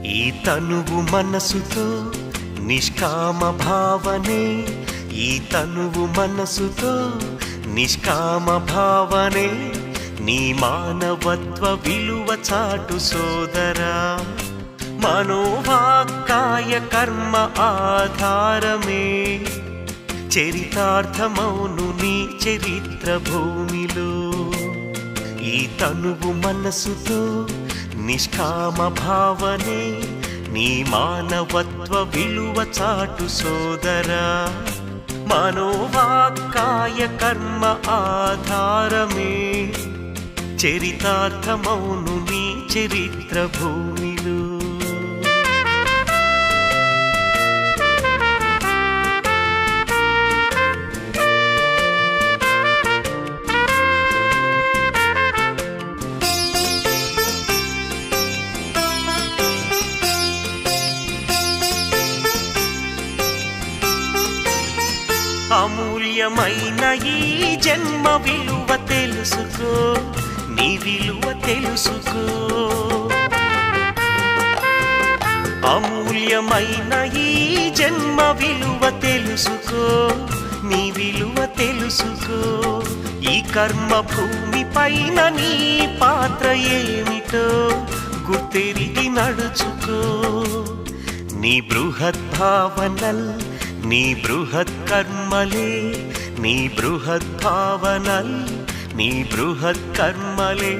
ఈ తనువు మనసుతో నిష్కామ భావనే, ఈ తనువు మనసుతో నిష్కామ భావనే, నీ మానవత్వ విలువ చాటు సోదరా. మనోవాక్కాయ కర్మ ఆధారమే చరితార్థమౌను నీ చరిత్ర భూమిలో. ఈ తనువు మనసుతో నిష్కామ భావనే, నీ మానవత్వ విలువ చాటు సోదరా. మనోవాక్కాయ కర్మ ఆధారమే చరితార్థమౌను నీ చరిత్ర భూమిలో. అమూల్యమైన ఈ జన్మ విలువ తెలుసుకో, నీ విలువ తెలుసుకో. అమూల్యమైన ఈ జన్మ విలువ తెలుసుకో, నీ విలువ తెలుసుకో. ఈ కర్మ భూమి పైన నీ పాత్ర ఏమిటో గుర్తెరిగి నడుచుకో. నీ బృహద్భావనల్, నీ బృహత్ కర్మలే, నీ బృహత్ భావనల్, నీ బృహత్ కర్మలే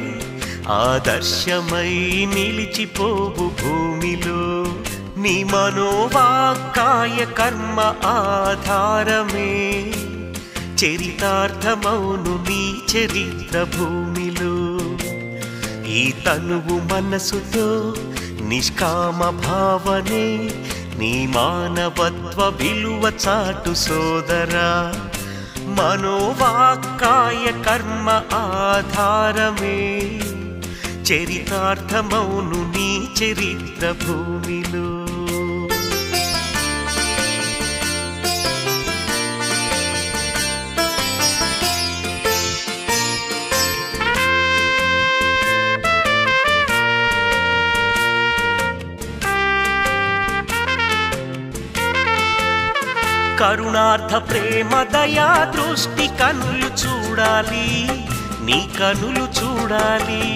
ఆదర్శమై నిలిచిపోవు భూమిలో. నీ మనోవాక్కాయ కర్మ ఆధారమే చరితార్థమౌను నీ చరిత్ర భూమిలో. ఈ తనువు మనసుతో నిష్కామ భావనే, నీ మానవత్వ విలువ చాటు సోదరా. మనోవాక్కాయ కర్మ ఆధారమే చరితార్థమౌను నీ చరిత్ర భూమిలో. కరుణార్థ ప్రేమ దయా దృష్టి కనులు చూడాలి, నీ కనులు చూడాలి.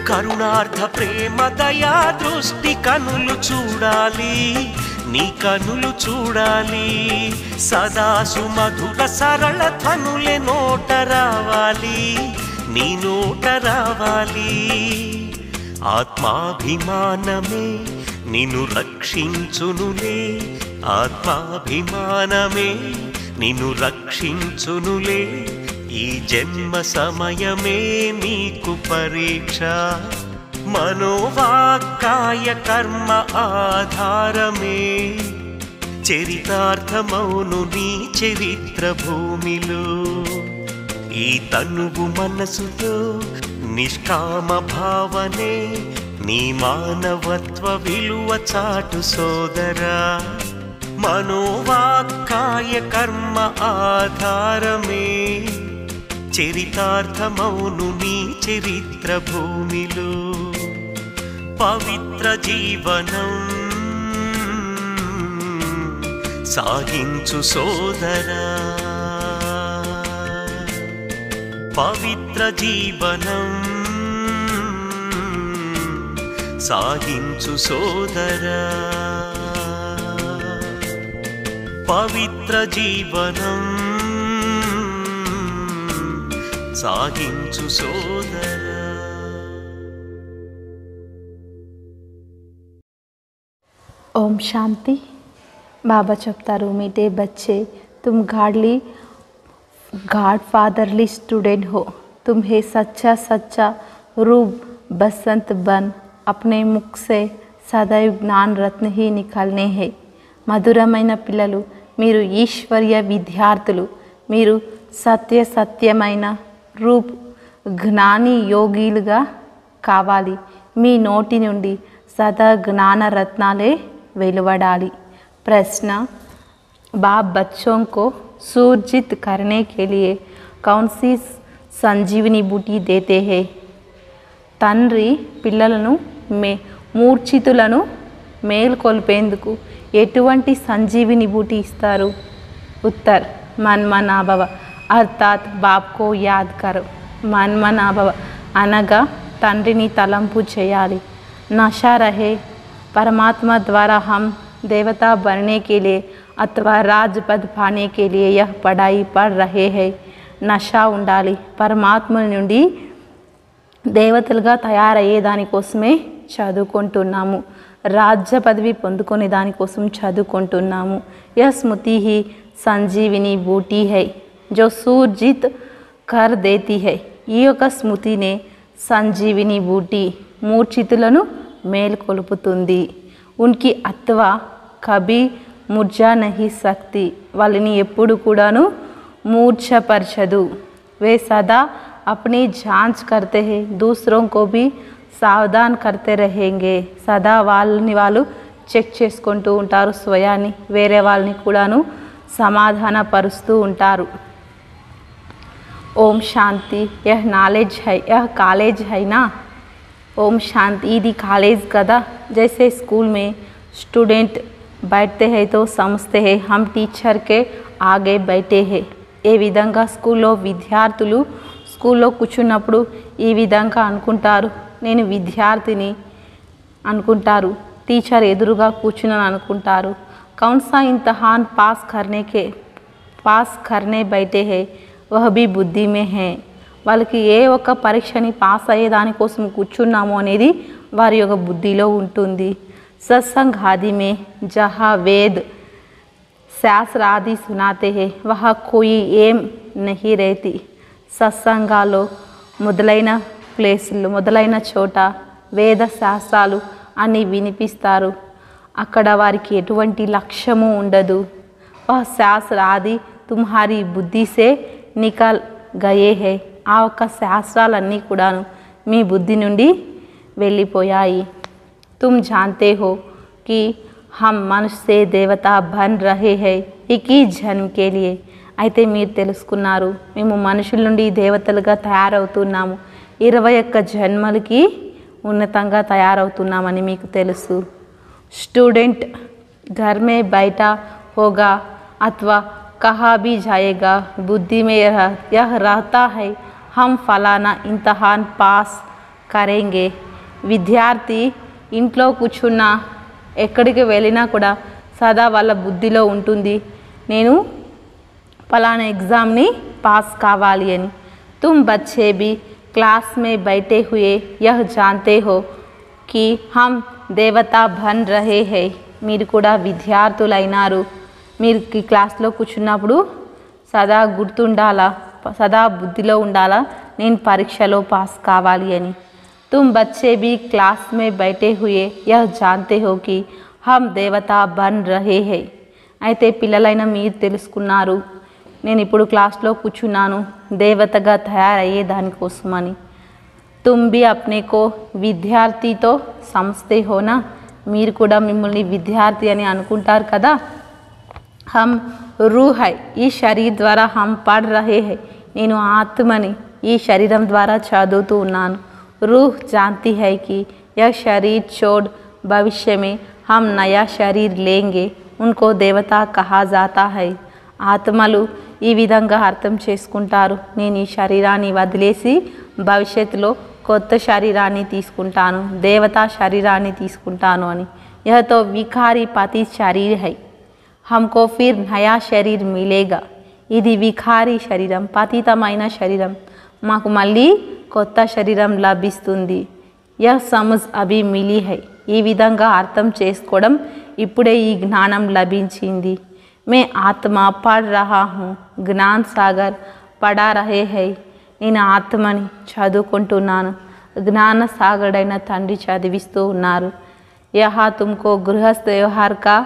కరుణార్థ ప్రేమ దయా దృష్టి కనులు చూడాలి, నీ కనులు చూడాలి. సదా సుమధుర సరళ ధ్వనులే నోట రావాలి, నీ నోట రావాలి. ఆత్మాభిమానమే నిన్ను రక్షించునులే, ఆత్మాభిమానమే నిన్ను రక్షించునులే. ఈ జన్మ సమయమే నీకు పరీక్ష. మనోవాక్కాయ కర్మ ఆధారమే చరితార్థమౌను నీ చరిత్ర భూమిలో. ఈ తనువు మనసుతో నిష్కామ భావనే, నీ మానవత్వ విలువ చాటు సోదరా. మనోవాక్కాయ కర్మ ఆధారమే చరితార్థమౌను నీ చరిత్ర భూమిలో. పవిత్ర జీవనం సాగించు సోదరా, పవిత్ర జీవనం సాగించు సోదరా. పవిత్ర జీవనం సాగించు సోదరా. ओम शांति। बाबा చెప్తారు, మీటే बच्चे तुम गॉड फादरली स्टूडेंट हो, तुम्हें सच्चा सच्चा रूप बसंत बन अपने मुख से सदैव ज्ञान रत्न ही निकालने हैं। మధురమైన పిల్లలు, మీరు ఈశ్వర్య విద్యార్థులు, మీరు సత్యమైన రూప్ జ్ఞాని యోగిలుగా కావాలి. మీ నోటి నుండి సదా జ్ఞాన రత్నాలే వెలువడాలి। प्रश्न, बाप बच्चों को सूर्जित करने के लिए कौन सी संजीवनी बूटी देते हैं? తండ్రి పిల్లలను మూర్ఛితులను మేల్కొల్పేందుకు ఎటువంటి సంజీవిని బూటి ఇస్తారు? ఉత్తర్ మన్మనాభవ అర్థాత్ బాప్కో యాద్ కరో. మన్మనాభవ అనగా తండ్రిని తలంపు చేయాలి. నషా రహే परमात्मा द्वारा हम देवता बनने के लिए अथवा राजपद पाने के लिए यह पढ़ाई पढ़ रहे हैं. నషా ఉండాలి. పరమాత్మ నుండి దేవతలుగా తయారయ్యే దానికోసమే చదువుకుంటున్నాము. రాజ్య పదవి పొందుకునే దానికోసం చదువుకుంటున్నాము. యह स्मृति ही సంజీవిని బూటీ है जो सूरजित कर देती है. ఈ యొక్క స్మృతినే సంజీవిని బూటీ మూర్ఛితులను మేల్కొలుపుతుంది. ఉన్కి అత్వా కభీ ముర్జా నహీ సక్తి. వాళ్ళని ఎప్పుడు కూడాను మూర్ఛపరచదు. వే సదా अपनी जांच करते हैं, दूसरों को भी సావధాన్ करते रहेंगे. సదా వాళ్ళని వాళ్ళు చెక్ చేసుకుంటూ ఉంటారు. స్వయాన్ని వేరే వాళ్ళని కూడాను సమాధానపరుస్తూ ఉంటారు. ఓం శాంతి. యహ్ నాలెడ్జ్ హై, యహ్ కాలేజ్ है ना. ओम शांति. ఇది కాలేజ్ కదా. जैसे स्कूल में स्टूडेंट बैठते हैं तो समझते हैं हम टीचर के आगे बैठे हैं. ఏ విధంగా స్కూల్లో విద్యార్థులు స్కూల్లో కూర్చున్నప్పుడు ఈ విధంగా అనుకుంటారు, నేను విద్యార్థిని అనుకుంటారు. టీచర్ ఎదురుగా కూర్చున్నాను అనుకుంటారు. कौन सा इम्तिहान पास करने बैठे हैं वह भी बुद्धि में है. వాళ్ళకి ఏ ఒక్క పరీక్షని పాస్ అయ్యే దానికోసం కూర్చున్నాము అనేది వారి యొక్క బుద్ధిలో ఉంటుంది. సత్సంగ్ ఆది మే జహా వేద్ శాస్త్ర ఆది సునాతే హే వహా కోయి ఏం నహీ రేతి. సత్సంగాలో మొదలైన ప్లేసులు మొదలైన చోట వేద శాస్త్రాలు అన్నీ వినిపిస్తారు. అక్కడ వారికి ఎటువంటి లక్ష్యము ఉండదు. వహ శాస్త్ర ఆది తుమ్హారీ బుద్ధి సే నికల్ గయే హే. ఆ ఒక్క శాస్త్రాలన్నీ కూడాను మీ బుద్ధి నుండి వెళ్ళిపోయాయి. తుమ్ జాన్తే హో కి హమ్ మనుష్య సే దేవతా బన్ రహే హై ఇకీ జన్మ కే లియే. అయితే మీరు తెలుసుకున్నారు మేము మనుషుల నుండి దేవతలుగా తయారవుతున్నాము. 21 జన్మలకి ఉన్నతంగా తయారవుతున్నామని మీకు తెలుసు. స్టూడెంట్ घर में बैठा होगा अथवा कहा भी जाएगा, बुद्धि में यह रहता है हम फलाना इम्तिहान पास करेंगे. విద్యార్థి ఇంట్లో కూర్చున్నా ఎక్కడికి వెళ్ళినా కూడా సదా వాళ్ళ బుద్ధిలో ఉంటుంది నేను ఫలానా ఎగ్జామ్ని పాస్ కావాలి అని. तुम बच्चे भी क्लास में बैठे हुए यह जानते हो कि हम देवता बन रहे हैं. మీరు కూడా విద్యార్థులైనారు. మీరు ఈ క్లాస్లో కూర్చున్నప్పుడు సదా గుర్తుండాలా, సదా బుద్ధిలో ఉండాలా నేను పరీక్షలో పాస్ కావాలి అని. तुम बच्चे भी क्लास में बैठे हुए यह जानते हो कि हम देवता बन रहे हैं. అయితే పిల్లలైన మీరు తెలుసుకున్నారు నేను ఇప్పుడు క్లాస్లో కూర్చున్నాను దేవతగా తయారయ్యే దానికోసమని. तुम भी अपने को विद्यार्थी तो समझते हो ना. మీరు కూడా మిమ్మల్ని విద్యార్థి అని అనుకుంటారు కదా. हम रूह है, ఈ శరీర్ ద్వారా हम पढ़ रहे हैं. నేను ఆత్మని ఈ శరీరం ద్వారా చదువుతూ ఉన్నాను. रूह जानती है कि यह शरीर छोड़ भविष्य में हम नया शरीर लेंगे, उनको देवता कहा जाता है. ఆత్మలు ఈ విధంగా అర్థం చేసుకుంటారు నేను ఈ శరీరాన్ని వదిలేసి భవిష్యత్తులో కొత్త శరీరాన్ని తీసుకుంటాను, దేవతా శరీరాన్ని తీసుకుంటాను అని. यह तो विकारी पति शरीर है, हमको फिर नया शरीर मिलेगा. ఇది వికారి శరీరం, పతితమైన శరీరం, మాకు మళ్ళీ కొత్త శరీరం లభిస్తుంది. यह समझ अभी मिली है. ఈ విధంగా అర్థం చేసుకోవడం ఇప్పుడే ఈ జ్ఞానం లభించింది. मैं आत्मा पढ़ रहा हूँ, ज्ञान सागर पढ़ा रहे हैं. నేను ఆత్మని చదువుకుంటున్నాను, జ్ఞాన సాగరుడైన తండ్రి చదివిస్తూ ఉన్నారు. యహా తుమ్కో గృహస్థ వ్యవహార్ కా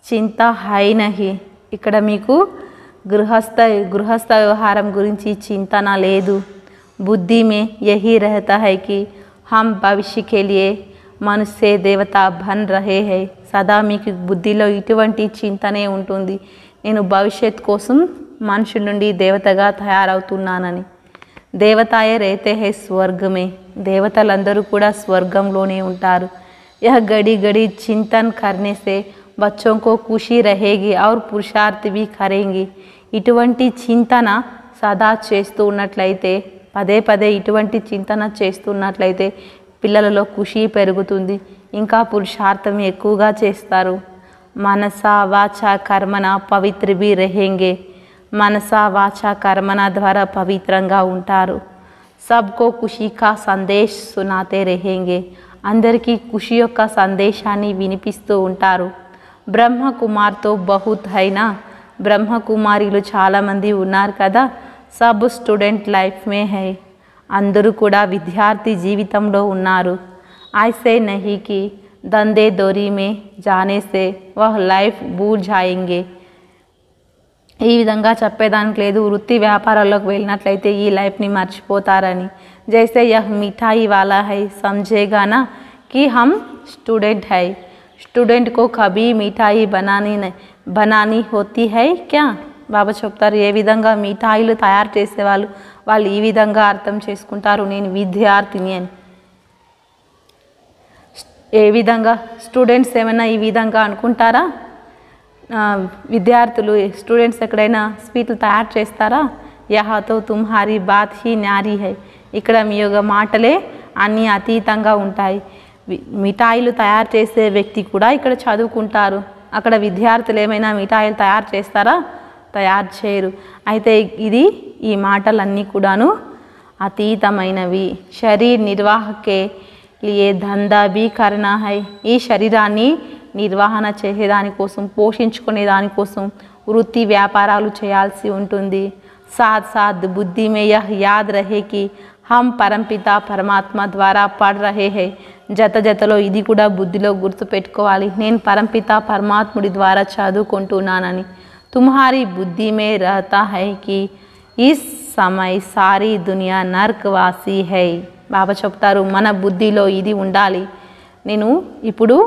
చింతా హై నహి. ఇక్కడ మీకు గృహస్థ వ్యవహారం గురించి చింతన లేదు. బుద్ధి మే యహీ రహతా హై కి హమ్ భవిష్య కే లియే మనుష్య దేవతా బన్ రహే హై. సదా మీకు బుద్ధిలో ఇటువంటి చింతనే ఉంటుంది నేను భవిష్యత్ కోసం మనుషుల నుండి దేవతగా తయారవుతున్నానని. దేవతాయే రేతే హై స్వర్గమే, దేవతలందరూ కూడా స్వర్గంలోనే ఉంటారు. यह घड़ी घड़ी चिंतन करने से बच्चों को खुशी रहेगी और पुरुषार्थ भी करेंगी. ఇటువంటి చింతన సదా చేస్తూ ఉన్నట్లయితే, పదే పదే ఇటువంటి చింతన చేస్తున్నట్లయితే పిల్లలలో ఖుషి పెరుగుతుంది, ఇంకా పురుషార్థం ఎక్కువగా చేస్తారు. మనసా వాచా కర్మన పవిత్ర भी रहेंगे, మనసా వాచా కర్మన ద్వారా పవిత్రంగా ఉంటారు. సబ్కో ఖుషి కా సందేశ్ సునాతే रहेंगे, అందరికీ ఖుషి యొక్క సందేశాన్ని వినిపిస్తూ ఉంటారు. బ్రహ్మకుమార్తో బహుత్ హైనా, బ్రహ్మకుమారిలు చాలామంది ఉన్నారు కదా. సబ్ స్టూడెంట్ లైఫ్ మే హై, అందరూ కూడా విద్యార్థి జీవితంలో ఉన్నారు. ఐసే నహీ కి దందే దోరీ మే జానే సే వహ్ లైఫ్ భూల్ జాయేంగే, ఈ విధంగా చెప్పేదానికి లేదు, వృత్తి వ్యాపారాల్లోకి వెళ్ళినట్లయితే ఈ లైఫ్ని మర్చిపోతారని. జైసే యహ్ మిఠాయి వాలా హై సమझेगा ना कि हम स्टूडेंट है, స్టూడెంట్ को कभी మిఠాయి बनानी होती है क्या. బాబా చెప్తారు, ఏ విధంగా మిఠాయిలు తయారు చేసేవాళ్ళు వాళ్ళు ఈ విధంగా అర్థం చేసుకుంటారు, నేను విద్యార్థిని అని. ఏ విధంగా స్టూడెంట్స్ ఏమైనా ఈ విధంగా అనుకుంటారా? విద్యార్థులు స్టూడెంట్స్ ఎక్కడైనా స్వీట్లు తయారు చేస్తారా? యహాతో తుమ్హారీ బాత్ హీ న్యారీ హై, ఇక్కడ మీ యొక్క మాటలే అన్నీ అతీతంగా ఉంటాయి. మిఠాయిలు తయారు చేసే వ్యక్తి కూడా ఇక్కడ చదువుకుంటారు. అక్కడ విద్యార్థులు ఏమైనా మిఠాయిలు తయారు చేస్తారా? తయారు చేయరు. అయితే ఈ మాటలన్నీ కూడాను అతీతమైనవి. శరీర్ నిర్వాహకే లియే ధందా భీ కర్నా హై, ఈ శరీరాన్ని నిర్వహణ చేసేదానికోసం, పోషించుకునే దానికోసం వృత్తి వ్యాపారాలు చేయాల్సి ఉంటుంది. సాథ్ సాథ్ బుద్ధి మే యహ్ యాద్ రహే కి హమ్ పరంపిత పరమాత్మ ద్వారా పఢ్ రహే హై, జత జతలో ఇది కూడా బుద్ధిలో గుర్తుపెట్టుకోవాలి, నేను పరంపిత పరమాత్ముడి ద్వారా చదువుకుంటున్నానని. తుమ్హారీ బుద్ధి మే రహతా హై కి ఇస్ సమయ్ సారీ దునియా నర్కవాసీ హై. బాబా చెప్తారు, మన బుద్ధిలో ఇది ఉండాలి, నేను ఇప్పుడు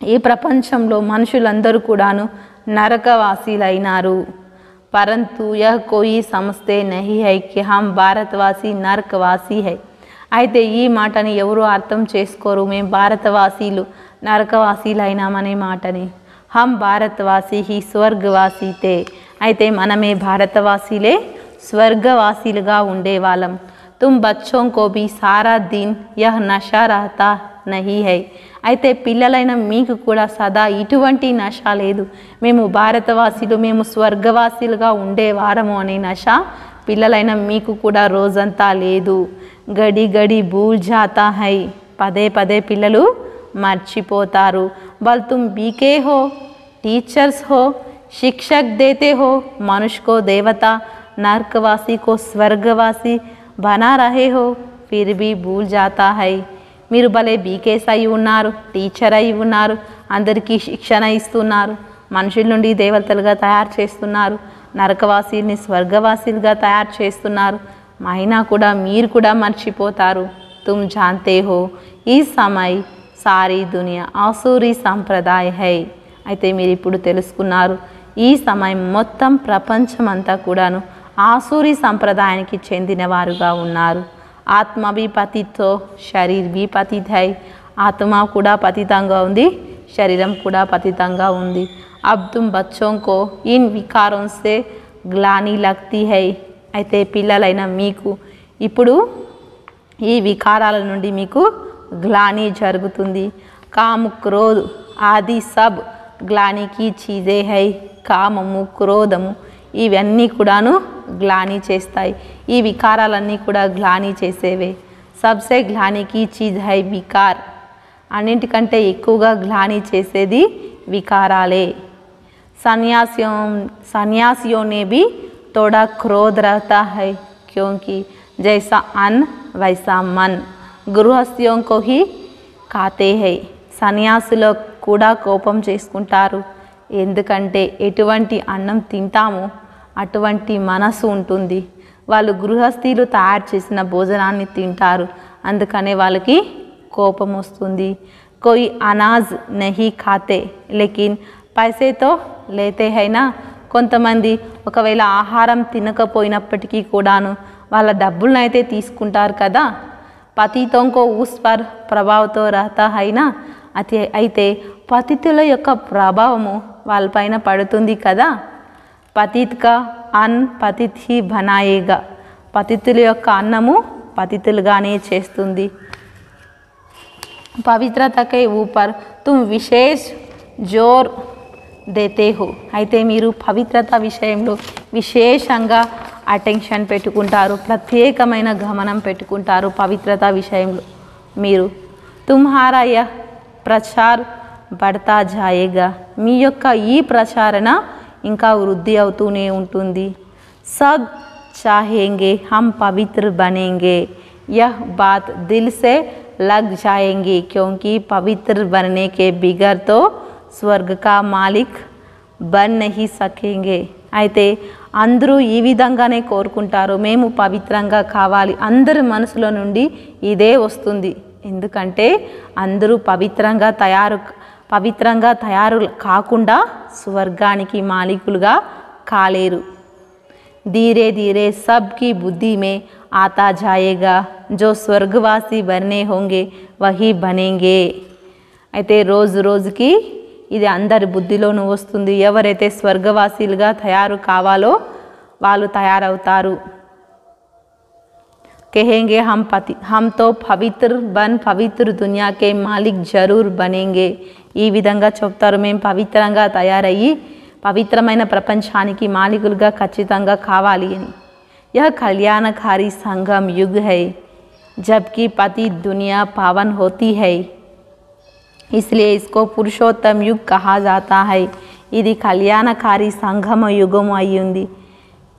ఈ ప్రపంచంలో మనుషులందరూ కూడాను నరకవాసీలైనారు. పరంతు యహ్ కోయి సమస్తే నహీ హై కి హమ్ భారతవాసీ నరకవాసీ హై. అయితే ఈ మాటని ఎవరు అర్థం చేసుకోరు, మేము భారతవాసీలు నరకవాసీలైనామనే మాటని. హమ్ భారతవాసీ హీ స్వర్గవాసీతే, అయితే మనమే భారతవాసీలే స్వర్గవాసీలుగా ఉండేవాళ్ళం. तुम बच्चों को भी सारा दिन यह नशा रहता नहीं है, అయితే పిల్లలైన మీకు కూడా సదా ఇటువంటి నశ లేదు, మేము భారతవాసీలు, మేము స్వర్గవాసీలుగా ఉండేవారము అనే నశ పిల్లలైన మీకు కూడా రోజంతా లేదు. గడి గడి భూల్ జాతా హై, పదే పదే పిల్లలు మర్చిపోతారు. బల్ తుమ్ బీకే హో, టీచర్స్ హో, శిక్షక్ దేతే హో, మనుష్ కో దేవతా, నర్కవాసీ కో స్వర్గవాసీ బనా రహే హో, ఫిర్ భీ భూల్ జాతా హై. మీరు భలే బీకేస్ అయి ఉన్నారు, టీచర్ అయి ఉన్నారు, అందరికీ శిక్షణ ఇస్తున్నారు, మనుషుల నుండి దేవతలుగా తయారు చేస్తున్నారు, నరకవాసీల్ని స్వర్గవాసీలుగా తయారు చేస్తున్నారు, అయినా కూడా మీరు కూడా మర్చిపోతారు. తుమ్ జాన్తే హో ఈ సమయ్ సారీ దునియా ఆసూరీ సంప్రదాయ హై, అయితే మీరు ఇప్పుడు తెలుసుకున్నారు, ఈ సమయం మొత్తం ప్రపంచమంతా కూడాను ఆసూరి సంప్రదాయానికి చెందినవారుగా ఉన్నారు. ఆత్మ भी पतित हो, शरीर भी पतित है, ఆత్మ కూడా పతితంగా ఉంది, శరీరం కూడా పతితంగా ఉంది. अब तुम बच्चों को इन विकारों से ग्लानि लगती है, అయితే పిల్లలైన మీకు ఇప్పుడు ఈ వికారాల నుండి మీకు గ్లాని జరుగుతుంది. కామ క్రోధ్ ఆది సబ్ గ్లాని की चीज़ें है, కామము క్రోధము ఇవన్నీ కూడాను గ్లాని చేస్తాయి, ఈ వికారాలన్నీ కూడా గ్లాని చేసేవే. సబ్సే గ్లానికి చీజ్ హై వికార్, అన్నింటికంటే ఎక్కువగా గ్లాని చేసేది వికారాలే. సన్యాసిयों ने भी थोड़ा क्रोध रहता है, क्योंकि जैसा अन्न वैसा मन, गृहस्थियों को ही खाते हैं. సన్యాసులు కూడా కోపం చేసుకుంటారు, ఎందుకంటే ఎటువంటి అన్నం తింటామో అటువంటి మనసు ఉంటుంది. వాళ్ళు గృహస్థీలు తయారు చేసిన భోజనాన్ని తింటారు, అందుకనే వాళ్ళకి కోపం వస్తుంది. కోయి అనాజ్ నహీ ఖాతే లేకిన్ పైసేతో లేతే హైనా, కొంతమంది ఒకవేళ ఆహారం తినకపోయినప్పటికీ కూడాను వాళ్ళ డబ్బులను అయితే తీసుకుంటారు కదా, పతితోంకో ఉస్ పర్ ప్రభావంతో రహతా హైనా, అయితే పతితుల యొక్క ప్రభావము వాళ్ళపైన పడుతుంది కదా. పతిత్ కా అన్ పతిత్ హీ బనాయేగా, పతితుల యొక్క అన్నము పతితులుగానే చేస్తుంది. పవిత్రత కే ఊపర్ తుమ్ విశేష్ జోర్ దేతే హో, అయితే మీరు పవిత్రత విషయంలో విశేషంగా అటెన్షన్ పెట్టుకుంటారు, ప్రత్యేకమైన గమనం పెట్టుకుంటారు పవిత్రత విషయంలో మీరు. తుమ్హారా యహ్ ప్రచార్ బడతా జాయేగా, మీ యొక్క ఈ ప్రచారణ ఇంకా వృద్ధి అవుతూనే ఉంటుంది. సబ్ చాహేంగే హమ్ పవిత్ర బనేంగే, యహ్ బాత్ దిల్ సే లగ్ జాయేంగే, క్యోంకి పవిత్ర बनने के बिगर तो స్వర్గ కా మాలిక్ బన్ నహీ సకేంగే, అయితే అందరూ ఈ విధంగానే కోరుకుంటారు, మేము పవిత్రంగా కావాలి. అందరి మనసులో నుండి ఇదే వస్తుంది, ఎందుకంటే అందరూ పవిత్రంగా తయారు కాకుండా స్వర్గానికి మాలికులుగా కాలేరు. धीरे धीरे सबकी बुद्धि में आता जाएगा, जो स्वर्गवासी बनने होंगे वही बनेंगे, అయితే రోజు రోజుకి ఇది అందరి బుద్ధిలోనూ వస్తుంది, ఎవరైతే స్వర్గవాసీలుగా తయారు కావాలో వాళ్ళు తయారవుతారు. कहेंगे हम तो పవిత్ర బన్ పవిత్ర దునియా కే మాలిక్ జరూర్ బనేంగే, ఈ విధంగా చెప్తారు, మేము పవిత్రంగా తయారయ్యి పవిత్రమైన ప్రపంచానికి మాలికులుగా ఖచ్చితంగా కావాలి అని. यह कल्याणकारी संगम युग है, जबकि पति दुनिया पावन होती है, इसलिए इसको पुरुषोत्तम युग कहा जाता है. ఇది కళ్యాణకారి సంగమ యుగం అయ్యింది,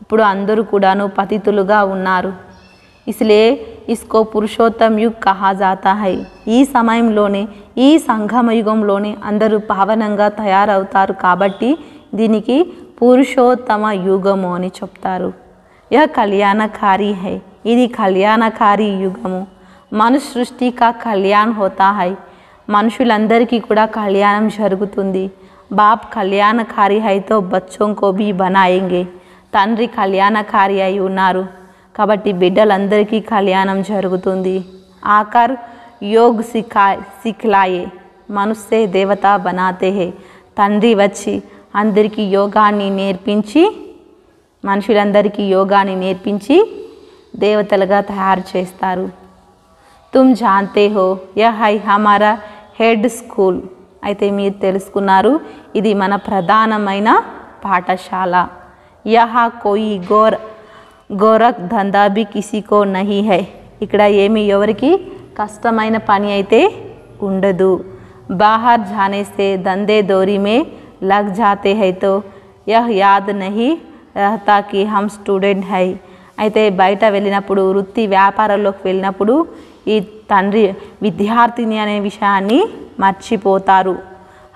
ఇప్పుడు అందరూ కూడాను పతితులుగా ఉన్నారు. इसलिए इसको పురుషోత్తम युग कहा जाता है. ఈ సమయంలోనే ఈ సంగమ యుగంలోనే అందరూ పావనంగా తయారవుతారు కాబట్టి దీనికి పురుషోత్తమ యుగము అని చెప్తారు. यह कल्याणकारी है, ఇది కళ్యాణకారి యుగము. మనుష్య సృష్టి కా కళ్యాణ్ హోతా హై, మనుషులందరికీ కూడా కళ్యాణం జరుగుతుంది. బాప్ కళ్యాణకారి హై తో బచ్చోం కో భీ బనాయేంగే, తండ్రి కళ్యాణకారి అయి ఉన్నారు కాబట్టి బిడ్డలందరికీ కళ్యాణం జరుగుతుంది. ఆకర్ యోగ్ సిఖలాయే, మనుష్య దేవత బనాతే హే, తండ్రి వచ్చి అందరికీ యోగాన్ని నేర్పించి మనుషులందరికీ యోగాన్ని నేర్పించి దేవతలుగా తయారు చేస్తారు. తుమ్ జాన్తే హో యహ్ హై హమారా హెడ్ స్కూల్, అయితే మీరు తెలుసుకున్నారు ఇది మన ప్రధానమైన పాఠశాల. యహా కోయి గోరఖ్ ధందా భీ కిసీకో నహీ హై, ఇక్కడ ఏమి ఎవరికి కష్టమైన పని అయితే ఉండదు. బాహర్ జానే సే దందే దోరీ మే లగ్ జాతే హై తో యహ్ యాద్ నహీ రహతా కి హమ్ స్టూడెంట్ హై, అయితే బయట వెళ్ళినప్పుడు వృత్తి వ్యాపారాల్లోకి వెళ్ళినప్పుడు ఈ తండ్రి విద్యార్థిని అనే విషయాన్ని మర్చిపోతారు.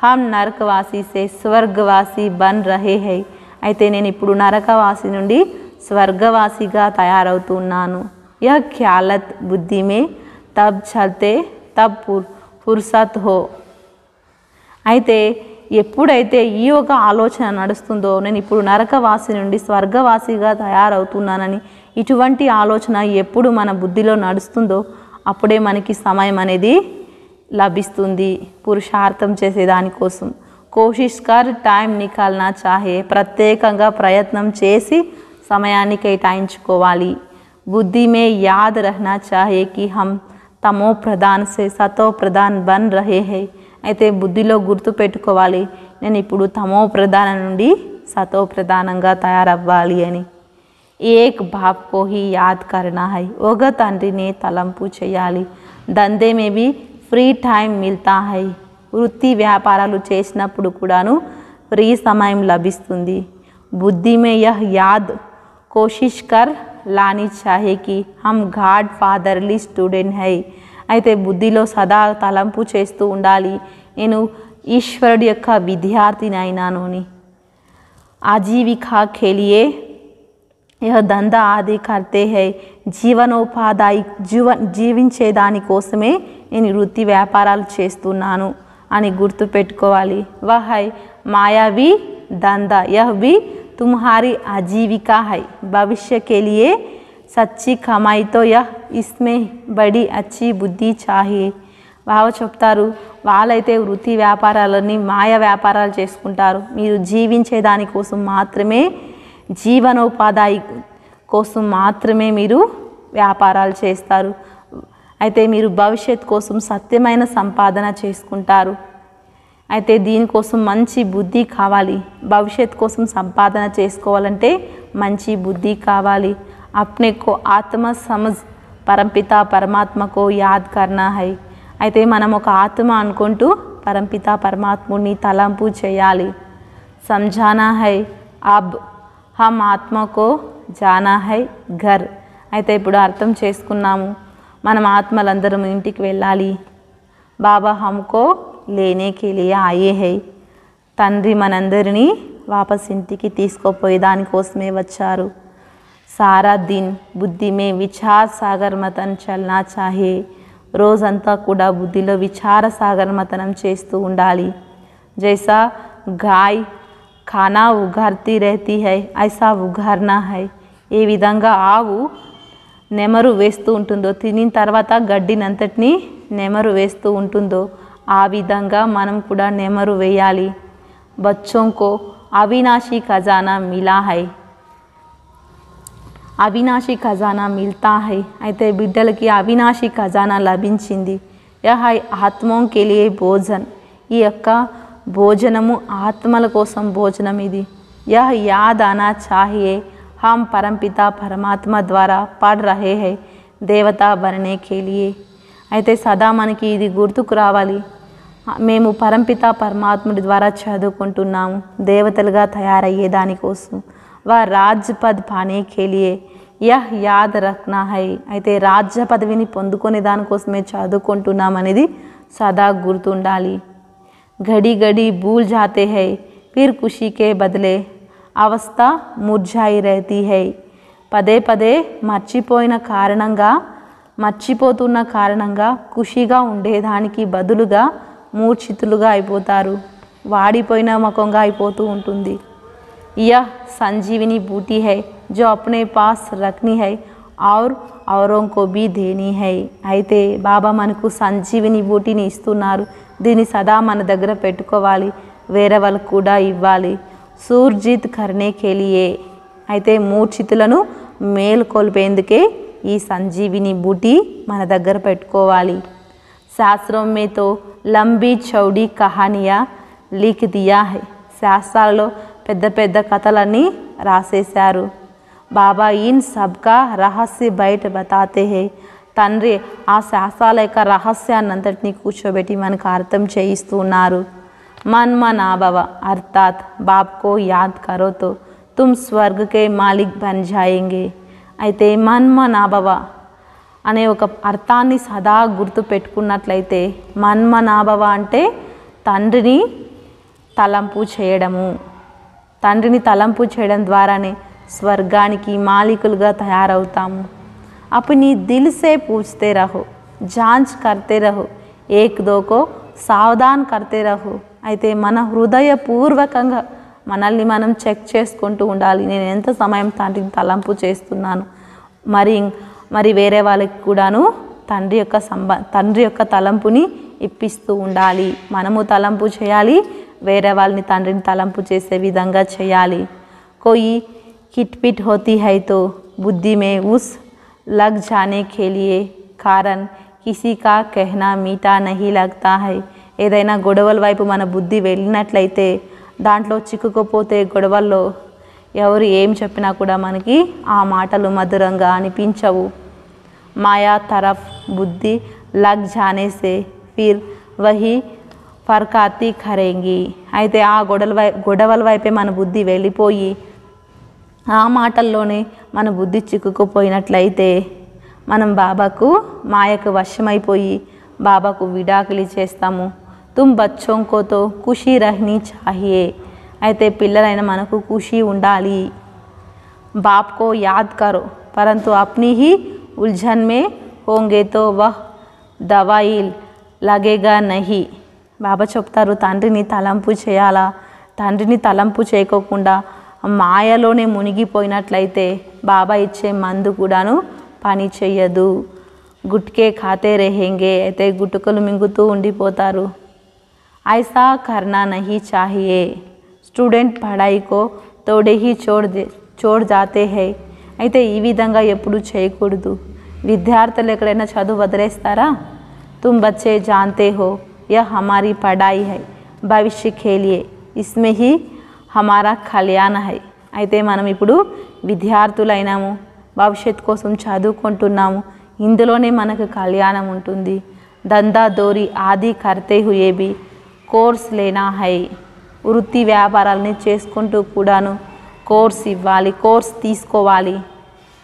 హమ్ నరకవాసి సే స్వర్గవాసి బన్ రహే హై, అయితే నేను ఇప్పుడు నరకవాసి నుండి స్వర్గవాసిగా తయారవుతున్నాను. యహ్ ఖ్యాలత్ బుద్ధి మే తబ్ చల్తే తబ్ ఫుర్సత్ హో, అయితే ఎప్పుడైతే ఈ ఒక ఆలోచన నడుస్తుందో నేను ఇప్పుడు నరకవాసి నుండి స్వర్గవాసిగా తయారవుతున్నానని, ఇటువంటి ఆలోచన ఎప్పుడు మన బుద్ధిలో నడుస్తుందో అప్పుడే మనకి సమయం అనేది లభిస్తుంది పురుషార్థం చేసేదానికోసం. కోషిష్ కర్ టైం నికాల్నా చాహే, ప్రత్యేకంగా ప్రయత్నం చేసి సమయాన్ని కేటాయించుకోవాలి. బుద్ధి మే యాద్ రహనా చాహే కి హమ్ తమో ప్రధాన్ సే సతో ప్రధాన్ బన్ రహే హై, అయితే బుద్ధిలో గుర్తు పెట్టుకోవాలి నేను ఇప్పుడు తమో ప్రధాన నుండి సతో ప్రధానంగా తయారవ్వాలి అని. ఏక్ బాప్ కో హీ యాద్ కర్నా హై, ఒక తండ్రిని తలంపు చేయాలి. దందే మే భీ ఫ్రీ టైం మిల్తా హై, వృత్తి వ్యాపారాలు చేసినప్పుడు కూడాను ఫ్రీ సమయం లభిస్తుంది. బుద్ధి మే యహ్ యాద్ కోషిష్ కర్ లానీ చాహే కి హమ్ గాడ్ ఫాదర్లీ స్టూడెంట్ హై, అయితే బుద్ధిలో సదా తలంపు చేస్తూ ఉండాలి నేను ఈశ్వరుడి యొక్క విద్యార్థిని అయినాను అని. ఆజీవికా ఖేలియే యహ్ దందా ఆది కర్తే హై, జీవనోపాధి జీవించేదానికోసమే నేను వృత్తి వ్యాపారాలు చేస్తున్నాను అని గుర్తుపెట్టుకోవాలి. వహ్ హై మాయావి దందా, యహ్ భీ తుమ్హారీ ఆజీవికా హై, భవిష్య కే లియే सच्ची कमाई तो यह इसमें बड़ी अच्छी बुद्धि चाहिए. బాబా చెప్తారు, వాళ్ళైతే వృత్తి వ్యాపారాలని మాయ వ్యాపారాలు చేసుకుంటారు. మీరు జీవించే దానికోసం మాత్రమే, జీవనోపాధి కోసం మాత్రమే మీరు వ్యాపారాలు చేస్తారు. అయితే మీరు భవిష్యత్ కోసం సత్యమైన సంపాదన చేసుకుంటారు. అయితే దీనికోసం మంచి బుద్ధి కావాలి. భవిష్యత్ కోసం సంపాదన చేసుకోవాలంటే మంచి బుద్ధి కావాలి. अपने को आत्मा समझ परमपिता परमात्मा को याद करना है. అయితే మనం ఒక ఆత్మ అనుకుంటూ పరంపిత పరమాత్ముని తలంపు చేయాలి. समझाना है अब हम आत्मा को जाना है घर. అయితే ఇప్పుడు అర్థం చేసుకున్నాము, మనం ఆత్మలందరం ఇంటికి వెళ్ళాలి. బాబా हमको लेने के लिए आए हैं. తండ్రి మనందరినీ వాపస్ ఇంటికి తీసుకుపోయే దానికోసమే వచ్చారు. सारा दिन बुद्धि में विचार सागर मतन चलना चाहिए. రోజంతా కూడా బుద్ధిలో విచార సాగర మతనం చేస్తూ ఉండాలి. जैसा गाय खाना उगारती रहती है ऐसा उगारना है. ఏ విధంగా ఆవు నెమరు వేస్తూ ఉంటుందో, తినిన తర్వాత గడ్డినంతటిని నెమరు వేస్తూ ఉంటుందో ఆ విధంగా మనం కూడా నెమరు వేయాలి. बच्चों को अविनाशी खजाना मिला है. అవినాశి ఖజానా మిల్తా హై. అయితే బిడ్డలకి అవినాశి ఖజానా లభించింది. యహ ఆత్మోం కే లియే భోజన్. ఈ యొక్క భోజనము ఆత్మల కోసం భోజనం ఇది. యహ యాద్ ఆనా చాహియే हम परमपिता परमात्मा द्वारा पढ़ रहे हैं देवता बनने के लिए. అయితే సదా మనకి ఇది గుర్తుకు రావాలి, మేము పరంపిత పరమాత్ముడి ద్వారా చదువుకుంటున్నాము దేవతలుగా తయారయ్యే దానికోసం. वह राज्य पद पाने के लिए यह याद रखना है. అయితే రాజ్య పదవిని పొందుకునే దానికోసమే చదువుకుంటున్నామనేది సదా గుర్తుండాలి. घड़ी घड़ी भूल जाते हैं फिर खुशी के बदले అవస్థ ముర్జాయి रहती है. పదే పదే మర్చిపోతున్న కారణంగా ఖుషిగా ఉండేదానికి బదులుగా మూర్ఛితులుగా అయిపోతారు, వాడిపోయిన ముఖంగా అయిపోతూ ఉంటుంది. यह संजीवनी बूटी है जो अपने पास रखनी है और औरों को भी देनी है. అయితే బాబా మనకు సంజీవిని బూటిని ఇస్తున్నారు, దీన్ని సదా మన దగ్గర పెట్టుకోవాలి, వేరే వాళ్ళకు కూడా ఇవ్వాలి. సూర్జిత్ కర్నే కే లియే. అయితే మూర్ఛితులను మేల్కొల్పేందుకే ఈ సంజీవిని బూటి మన దగ్గర పెట్టుకోవాలి. శాస్త్రం మే తో లంబీ చౌడీ కహానియా లిఖ్ దియా హై. శాస్త్రాలలో పెద్ద పెద్ద కథలన్నీ రాసేశారు. బాబా ఇన్ సబ్కా రహస్య బయట బతాతే హే. తండ్రి ఆ శాస్త్రాల యొక్క రహస్యాన్నంతటినీ కూర్చోబెట్టి మనకు అర్థం చేయిస్తూ ఉన్నారు. మన్ మనాభవ అర్థాత్ బాప్ కో యాద్ కరో తో తుమ్ స్వర్గ కే మాలిక్ బన్ జాయేంగే. అయితే మన్మనాభవ అనే ఒక అర్థాన్ని సదా గుర్తు పెట్టుకున్నట్లయితే, మన్మనాభవ అంటే తండ్రిని తలంపు చేయడము. తండ్రిని తలంపు చేయడం ద్వారానే స్వర్గానికి మాలికులుగా తయారవుతాము. अपनी दिल से पूछते रहो, जांच करते रहो, एक दो को సావధాన్ करते रहो. అయితే మన హృదయపూర్వకంగా మనల్ని మనం చెక్ చేసుకుంటూ ఉండాలి, నేను ఎంత సమయం తండ్రిని తలంపు చేస్తున్నాను. మరి వేరే వాళ్ళకి కూడాను తండ్రి యొక్క తలంపుని ఇప్పిస్తూ ఉండాలి. మనము తలంపు చేయాలి, వేరే వాళ్ళని తండ్రిని తలంపు చేసే విధంగా చేయాలి. कोई किटपिट होती है तो बुद्धि में उस लग जाने के लिए कारण किसी का कहना मीठा नहीं लगता है. ఏదైనా గొడవల వైపు మన బుద్ధి వెళ్ళినట్లయితే దాంట్లో చిక్కుకుపోతే గొడవల్లో ఎవరు ఏం చెప్పినా కూడా మనకి ఆ మాటలు మధురంగా అనిపించవు. మాయా తరఫ్ బుద్ధి లగ్ జానే సే ఫిర్ వహీ ఫర్కాతి కరేంగి. అయితే ఆ గొడవల వైపే మన బుద్ధి వెళ్ళిపోయి ఆ మాటల్లోనే మన బుద్ధి చిక్కుకుపోయినట్లయితే మనం బాబాకు మాయకు వశమైపోయి బాబాకు విడాకులు చేస్తాము. తుమ్ బచ్చోం కో తో ఖుషీ రహనీ చాహియే. అయితే పిల్లలైన మనకు ఖుషీ ఉండాలి. బాప్ కో యాద్ కరో పరంతు అప్నీ హీ ఉల్झन में होंगे तो वह दवाई लगेगा नहीं. బాబా చెప్తారు, తండ్రిని తలంపు చేయాలా, తండ్రిని తలంపు చేయకోకుండా మాయలోనే మునిగిపోయినట్లయితే బాబా ఇచ్చే మందు కూడాను పని చెయ్యదు. గుట్కే ఖాతే రహేంగే, అయితే గుట్టుకలు మింగుతూ ఉండిపోతారు. ఐసా కర్నా నహీ చాహియే, స్టూడెంట్ పढ़ाई को తోడే హీ చోడ్ జాతే హై, అయితే ఈ విధంగా ఎప్పుడు చేయకూడదు. విద్యార్థులు ఎక్కడైనా చదువు వదిలేస్తారా? तुम बच्चे जानते हो यह हमारी पढ़ाई है, भविष्य के लिए इसमें ही हमारा कल्याण है. అయితే మనం ఇప్పుడు విద్యార్థులైనాము, భవిష్యత్తు కోసం చదువుకుంటున్నాము, ఇందులోనే మనకు కళ్యాణం ఉంటుంది. దందా దోరి ఆది కర్తే హుయే బి కోర్స్ లేనా హై, వృత్తి వ్యాపారాలని చేసుకుంటూ కూడాను కోర్స్ ఇవ్వాలి, కోర్స్ తీసుకోవాలి.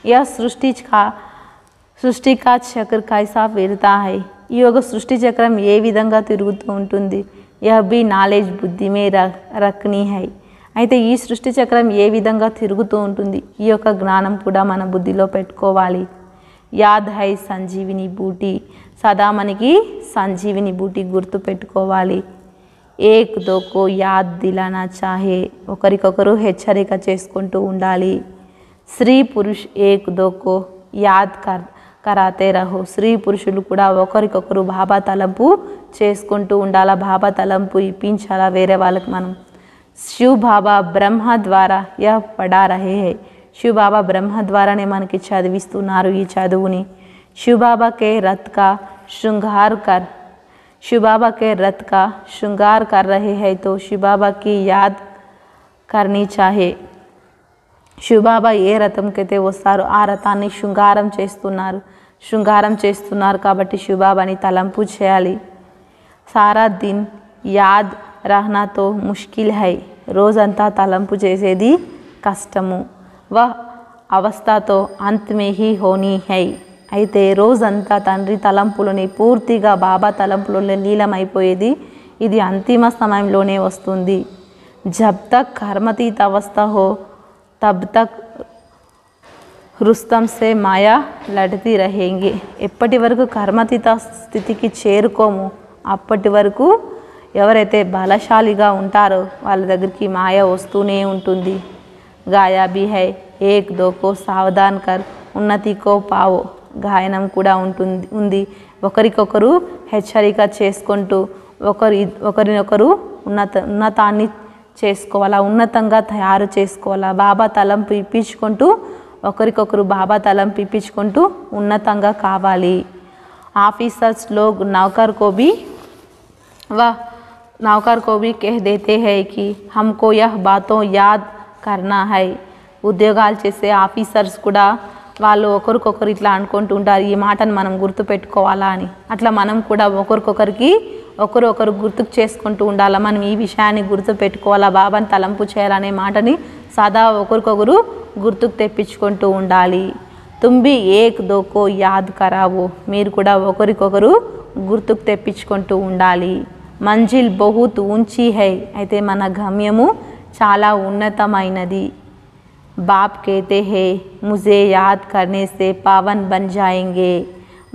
యह సృష్టి కా చక్ర కైసా ఫిర్తా హై, ఈ యొక్క సృష్టి చక్రం ఏ విధంగా తిరుగుతూ ఉంటుంది. యహ్ బి నాలెడ్జ్ బుద్ధి మే రఖనీ హై, అయితే ఈ సృష్టి చక్రం ఏ విధంగా తిరుగుతూ ఉంటుంది, ఈ యొక్క జ్ఞానం కూడా మన బుద్ధిలో పెట్టుకోవాలి. యాద్ హై సంజీవిని బూటి, సదా మనకి సంజీవిని బూటి గుర్తు పెట్టుకోవాలి. ఏక్ దోకో యాద్ దిలానా చాహే, ఒకరికొకరు హెచ్చరిక చేసుకుంటూ ఉండాలి. స్త్రీ పురుష్ ఏక్ దోకో యాద్ కరాతే రహో, స్త్రీ పురుషులు కూడా ఒకరికొకరు బాబా తలంపు చేసుకుంటూ ఉండాలా, బాబా తలంపు ఇప్పించాలా వేరే వాళ్ళకి మనం. శివ్ బాబా బ్రహ్మ ద్వారా యహ పడా రహే హై, శివ్ బాబా బ్రహ్మ ద్వారానే మనకి చదివిస్తున్నారు ఈ చదువుని. శివ్ బాబా కే రత్ కా శృంగార్ కర్, शिव बाबा के रथ का श्रृंगार कर रहे हैं तो शिव बाबा की याद करनी चाहिए. शिव बाबा ఏ రథంకైతే వస్తారో ఆ రథాన్ని శృంగారం చేస్తున్నారు కాబట్టి శివ బాబాని తలంపు చేయాలి. సారా దిన్ యాద్ రహనా తో ముష్కిల్ హై, రోజంతా తలంపు చేసేది కష్టము. వహ్ అవస్థతో అంత్ మే హీ హోనీ హై, అయితే రోజంతా తండ్రి తలంపులోని పూర్తిగా బాబా తలంపులో లీలమైపోయేది ఇది అంతిమ సమయంలోనే వస్తుంది. జబ్ తక్ కర్మతీత అవస్థ హో తబ్ తక్ రుస్తం సే మాయా లడతీ రహేంగే, ఎప్పటి వరకు కర్మతీత స్థితికి చేరుకోము అప్పటి వరకు ఎవరైతే బలశాలిగా ఉంటారో వాళ్ళ దగ్గరికి మాయ వస్తూనే ఉంటుంది. గాయా భీ హై ఏక్ దోకో సావధాన్ కర్ ఉన్నతి కో పావో, గాయనం కూడా ఉంది. ఒకరికొకరు హెచ్చరిక చేసుకుంటూ ఒకరినొకరు ఉన్నతాన్ని చేసుకోవాలా, ఉన్నతంగా తయారు చేసుకోవాలా. బాబా తలంపు ఇప్పించుకుంటూ ఒకరికొకరు బాబా తలంపు ఇప్పించుకుంటూ ఉన్నతంగా కావాలి. ఆఫీసర్స్ लोग नौकर को भी कह देते हैं कि हमको यह बातों याद करना है. ఉద్యోగాలు చేసే ఆఫీసర్స్ కూడా వాళ్ళు ఒకరికొకరు ఇట్లా అనుకుంటూ ఉంటారు, ఈ మాటను మనం గుర్తు పెట్టుకోవాలా అని. అట్లా మనం కూడా ఒకరికొకరికి ఒకరు గుర్తుకు చేసుకుంటూ ఉండాలా, మనం ఈ విషయాన్ని గుర్తు పెట్టుకోవాలా, బాబాని తలంపు చేయాలనే మాటని సదా ఒకరికొకరు గుర్తుకు తెప్పించుకుంటూ ఉండాలి. తుంబి ఏక్ దోకో యాద్ కరావో, మీరు కూడా ఒకరికొకరు గుర్తుకు తెప్పించుకుంటూ ఉండాలి. మంజిల్ బహుత్ ఊంచీ హై, అయితే మన గమ్యము చాలా ఉన్నతమైనది. బాప్ कहते हैं मुझे याद करने से पावन बन जाएंगे,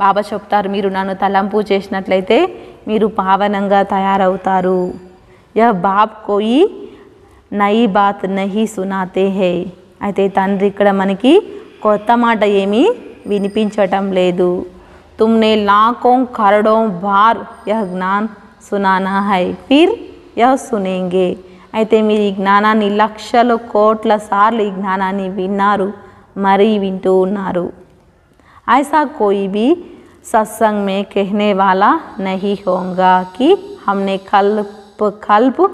బాబా చెప్తారు మీరు నన్ను తలంపు చేసినట్లయితే మీరు పావనంగా తయారవుతారు. యహ బాప్ కోయి నయి బాత్ నహీ సునాతే హై, అయితే తండ్రి ఇక్కడ మనకి కొత్త మాట ఏమీ వినిపించటం లేదు. తుమ్నే లాఖోं కరోड़ों बार यह ज्ञान सुनाना है फिर यह सुनेंगे, అయితే మీరు ఈ జ్ఞానాన్ని లక్షల కోట్ల సార్లు ఈ జ్ఞానాన్ని విన్నారు, మరీ వింటూ ఉన్నారు. ऐसा कोई भी सत्संग में कहने वाला नहीं होगा कि हमने కల్ప్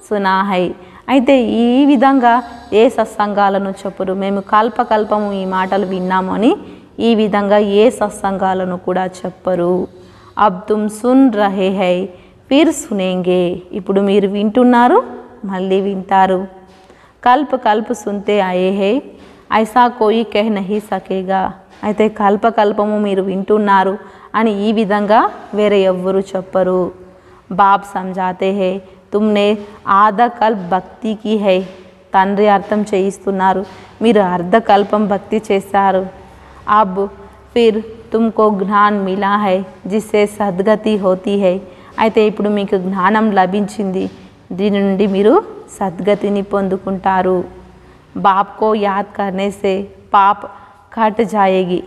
సునా హై, అయితే ఈ విధంగా ఏ సత్సంగాలను చెప్పరు మేము కల్పము ఈ మాటలు విన్నాము అని ఈ విధంగా ఏ సత్సంగాలను కూడా చెప్పరు. అబ్ తుమ్ సున్ రహే హై ఫిర్ సునేంగే, ఇప్పుడు మీరు వింటున్నారు మళ్ళీ వింటారు. కల్ప్ సున్తే ఆయే హై ఐసా కోయి కహ్ నహీ సకేగా, అయితే కల్పము మీరు వింటున్నారు అని ఈ విధంగా వేరే ఎవ్వరు చెప్పరు. బాప్ సమझाते हैं तुमने आधा कल्प भक्ति की है, తండ్రి అర్థం చేయిస్తున్నారు మీరు అర్ధకల్పం భక్తి చేశారు. అబ్ ఫిర్ తుమ్కో జ్ఞాన్ మిలా హై జిస్సే సద్గతి హోతీ హై, అయితే ఇప్పుడు మీకు జ్ఞానం లభించింది, దీని నుండి మీరు సద్గతిని పొందుకుంటారు. బాప్ కో యాద్ కర్నే సే పాప్ కట్ జాయేగి.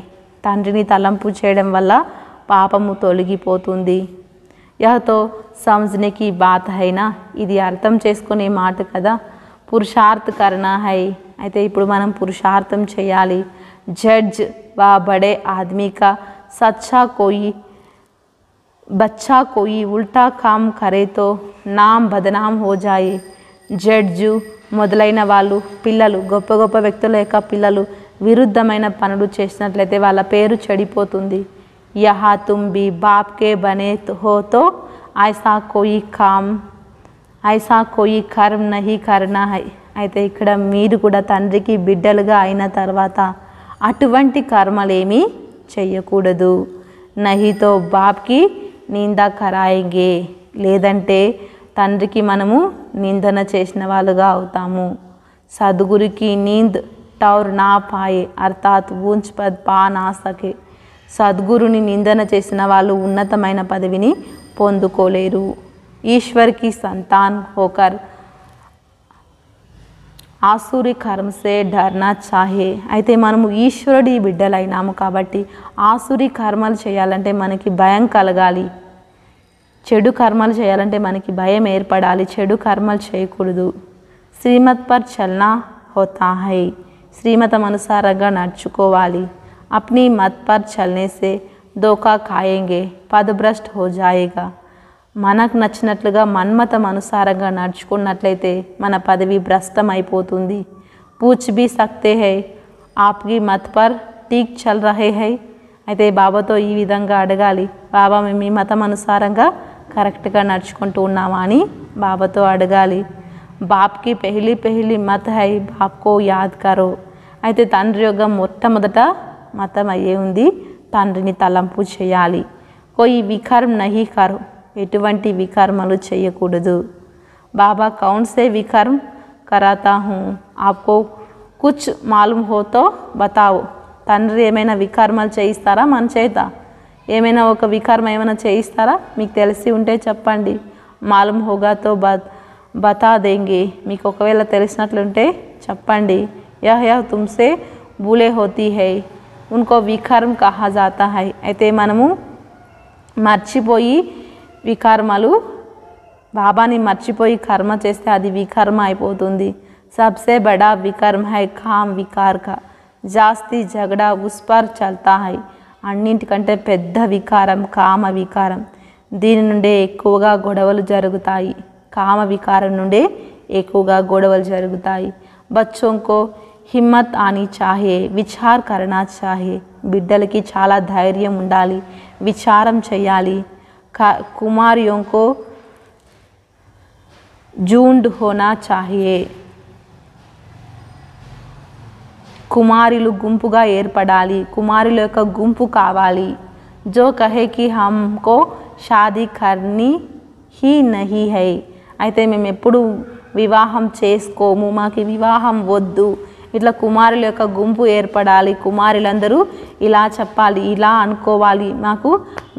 తండ్రిని తలంపు చేయడం వల్ల పాపము తొలగిపోతుంది. యహతో సమజ్నే కి బాత్ హైనా, ఇది అర్థం చేసుకునే మాట కదా. పురుషార్థ్ కర్నా హై, అయితే ఇప్పుడు మనం పురుషార్థం చేయాలి. జడ్జ్ వా బడే ఆద్మీ కా సచ్చా కోయి बच्चा कोई उल्टा काम करे तो नाम बदनाम हो जाए. జడ్జు మొదలైన వాళ్ళు పిల్లలు, గొప్ప గొప్ప వ్యక్తుల యొక్క పిల్లలు విరుద్ధమైన పనులు చేసినట్లయితే వాళ్ళ పేరు చెడిపోతుంది. యహా తుమ్ బి బాప్ కే బనే హో తో ఐసా కోయి కర్మ్ నహీ కర్నా హై. అయితే ఇక్కడ మీరు కూడా తండ్రికి బిడ్డలుగా అయిన తర్వాత అటువంటి కర్మలేమీ చెయ్యకూడదు. నహీతో బాప్కి నింద కరాయింగే, లేదంటే తండ్రికి మనము నిందన చేసిన వాళ్ళుగా అవుతాము. సద్గురుకి నీంద్ టౌర్ నా పాయే అర్థాత్ ఊంచ్ పద్ పా నా సకే. సద్గురుని నిందన చేసిన వాళ్ళు ఉన్నతమైన పదవిని పొందుకోలేరు. ఈశ్వర్కి సంతాన్ హోకర్ ఆసురి కర్మసే డర్నా చాహే. అయితే మనము ఈశ్వరుడి బిడ్డలైనాము కాబట్టి ఆసురి కర్మలు చేయాలంటే మనకి భయం కలగాలి. చెడు కర్మలు చేయాలంటే మనకి భయం ఏర్పడాలి. చెడు కర్మలు చేయకూడదు. శ్రీమత్ పర్ చల్నా హోతా హై, శ్రీమతం అనుసారంగా నడుచుకోవాలి. అప్నీ మత్ పర్ చల్నే సే దోకా ఖాయేంగే పదభ్రష్ట్ హో జాయేగా. మనకు నచ్చినట్లుగా మన్మతం అనుసారంగా నడుచుకున్నట్లయితే మన పదవి భ్రష్టం అయిపోతుంది. పూచ్ భీ సక్తే హై ఆప్కి మత్ పర్ టీక్ చల్ రహే హై. అయితే బాబాతో ఈ విధంగా అడగాలి, బాబా మేము మీ మతం అనుసారంగా కరెక్ట్గా నడుచుకుంటూ ఉన్నామా అని బాబాతో అడగాలి. బాప్కి పెహ్లీ మత్ హై బాప్కో యాద్ కరో. అయితే తండ్రి యొక్క మొట్టమొదట మతం అయ్యే ఉంది, తండ్రిని తలంపు చేయాలి. కోయి వికర్మ్ నహీ కరో, ఎటువంటి వికర్మలు చేయకూడదు. బాబా కౌన్ సే వికర్మ్ కరాతా హూ ఆప్కో కుచ్ మాలూమ్ హో తో బతావో. తండ్రి ఏమైనా వికర్మలు చేయిస్తారా మన చేత? ఏమైనా ఒక వికర్మ ఏమైనా చేయిస్తారా? మీకు తెలిసి ఉంటే చెప్పండి. మాలూమ్ హోగా తో బతా దేంగే, మీకు ఒకవేళ తెలిసినట్లుంటే చెప్పండి. యహ్ తుమ్సే భూలే హోతీ హై ఉన్కో వికర్మ్ కహా జాతా హై. అయితే మనము మర్చిపోయి వికర్మలు, బాబాని మర్చిపోయి కర్మ చేస్తే అది వికర్మ అయిపోతుంది. సబ్సే బడా వికర్మ హై కామ్ వికార్ కా, జాస్తి జగడా ఉస్ పర్ చల్తా హై. అన్నింటికంటే పెద్ద వికారం కామ వికారం. దీని నుండే ఎక్కువగా గొడవలు జరుగుతాయి. కామ వికారం నుండే ఎక్కువగా గొడవలు జరుగుతాయి. బచ్చోంకో హిమ్మత్ ఆని చాహే విచార్ కరణా చాహే. బిడ్డలకి చాలా ధైర్యం ఉండాలి, విచారం చేయాలి. కుమారియోంకో జూండ్ హోనా చాహియే. కుమారులు గుంపుగా ఏర్పడాలి, కుమారుల యొక్క గుంపు కావాలి. జో కహే కి హమ్కో షాదీ కర్నీ హీ నహీ హై. అయితే మేము ఎప్పుడు వివాహం చేసుకోము, మాకు వివాహం వద్దు, ఇట్లా కుమారుల యొక్క గుంపు ఏర్పడాలి. కుమారులందరూ ఇలా చెప్పాలి, ఇలా అనుకోవాలి, మాకు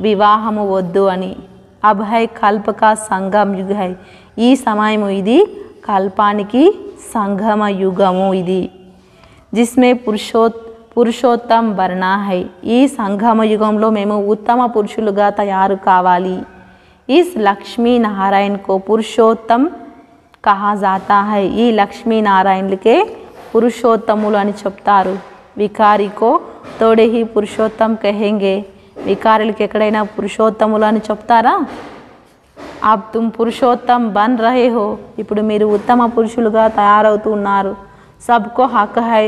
వివాహము వద్దు అని. అబ్ హై కల్పక సంగం యుగ హై. ఈ సమయము ఇది కల్పానికి సంగమ యుగము ఇది. జిస్మే పురుషోత్తం బర్నా హై. ఈ సంగమ యుగంలో మేము ఉత్తమ పురుషులుగా తయారు కావాలి. ఇస్ లక్ష్మీనారాయణకో పురుషోత్తం కహా జాతా హై. ఈ లక్ష్మీనారాయణులకే పురుషోత్తములు అని చెప్తారు. వికారికో తోడే హీ పురుషోత్తం కహెంగే. వికారులకి ఎక్కడైనా పురుషోత్తములు అని చెప్తారా? అబ్ తుమ్ పురుషోత్తం బన్ రహే హో. ఇప్పుడు మీరు ఉత్తమ పురుషులుగా తయారవుతున్నారు. సబ్కో హక్ హై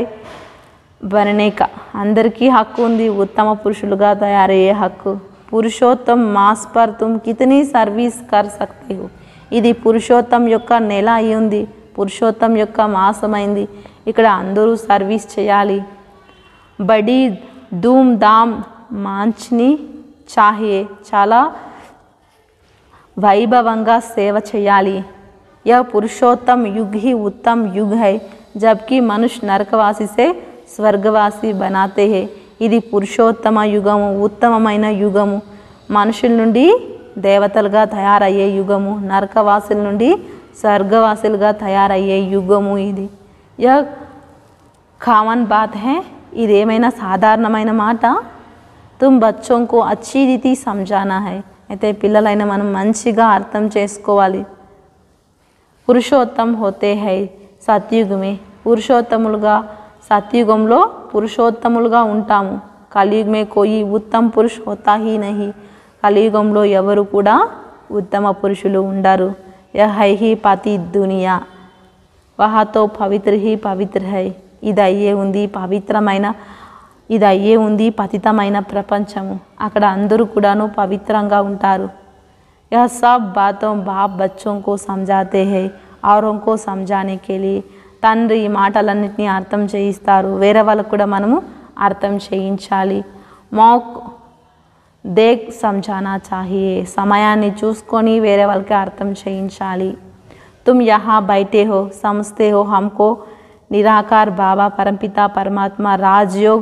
బననే కా. అందరికీ హక్కు ఉంది ఉత్తమ పురుషులుగా తయారయ్యే హక్కు. పురుషోత్తం మాస్ పర్ తుమ్ కితనీ సర్వీస్ కర్ సక్తే హో. ఇది పురుషోత్తం యొక్క నెల అయి ఉంది, పురుషోత్తం యొక్క మాసమైంది. ఇక్కడ అందరూ సర్వీస్ చేయాలి. బడీ ధూమ్ ధామ్ మాంచ్ని చాహియే. చాలా వైభవంగా సేవ చేయాలి. यह पुरुषोत्तम युग ही उत्तम युग है, जबकि मनुष्य नरकवासी से స్వర్గవాసి బనాతే హే. ఇది పురుషోత్తమ యుగము, ఉత్తమమైన యుగము. మనుషుల నుండి దేవతలుగా తయారయ్యే యుగము, నరకవాసుల నుండి స్వర్గవాసులుగా తయారయ్యే యుగము ఇది. యహ్ కామన్ బాత్ హై, ఇదేమైనా సాధారణమైన మాట. తుమ్ బచ్చోं को अच्छी रीति समझाना है. అయితే పిల్లలైన మనం మంచిగా అర్థం చేసుకోవాలి. పురుషోత్తం హోతే హై సత్యుగమే, పురుషోత్తములుగా సత్యుగంలో పురుషోత్తములుగా ఉంటాము. కలియుగ్ మే కోయి ఉత్తమ పురుష హోతా హీ నహీ, కలియుగంలో ఎవరు కూడా ఉత్తమ పురుషులు ఉండరు. యహ్ హై హీ పతి దునియా, వహాతో పవిత్ర హీ పవిత్ర హై, ఇది అయ్యే ఉంది పవిత్రమైన, ఇది అయ్యే ఉంది పతితమైన ప్రపంచము, అక్కడ అందరూ కూడాను పవిత్రంగా ఉంటారు. यह सब बातों बाप बच्चों को समझाते हैं औरों को समझाने के लिए. తండ్రి ఈ మాటలన్నింటినీ అర్థం చేయిస్తారు, వేరే వాళ్ళకు కూడా మనము అర్థం చేయించాలి. మౌక్ దేక్ సమझाना चाहिए, సమయాన్ని చూసుకొని వేరే వాళ్ళకి అర్థం చేయించాలి. तुम यहाँ बैठे हो समझते हो हमको निराकार बाबा परमपिता परमात्मा राजयोग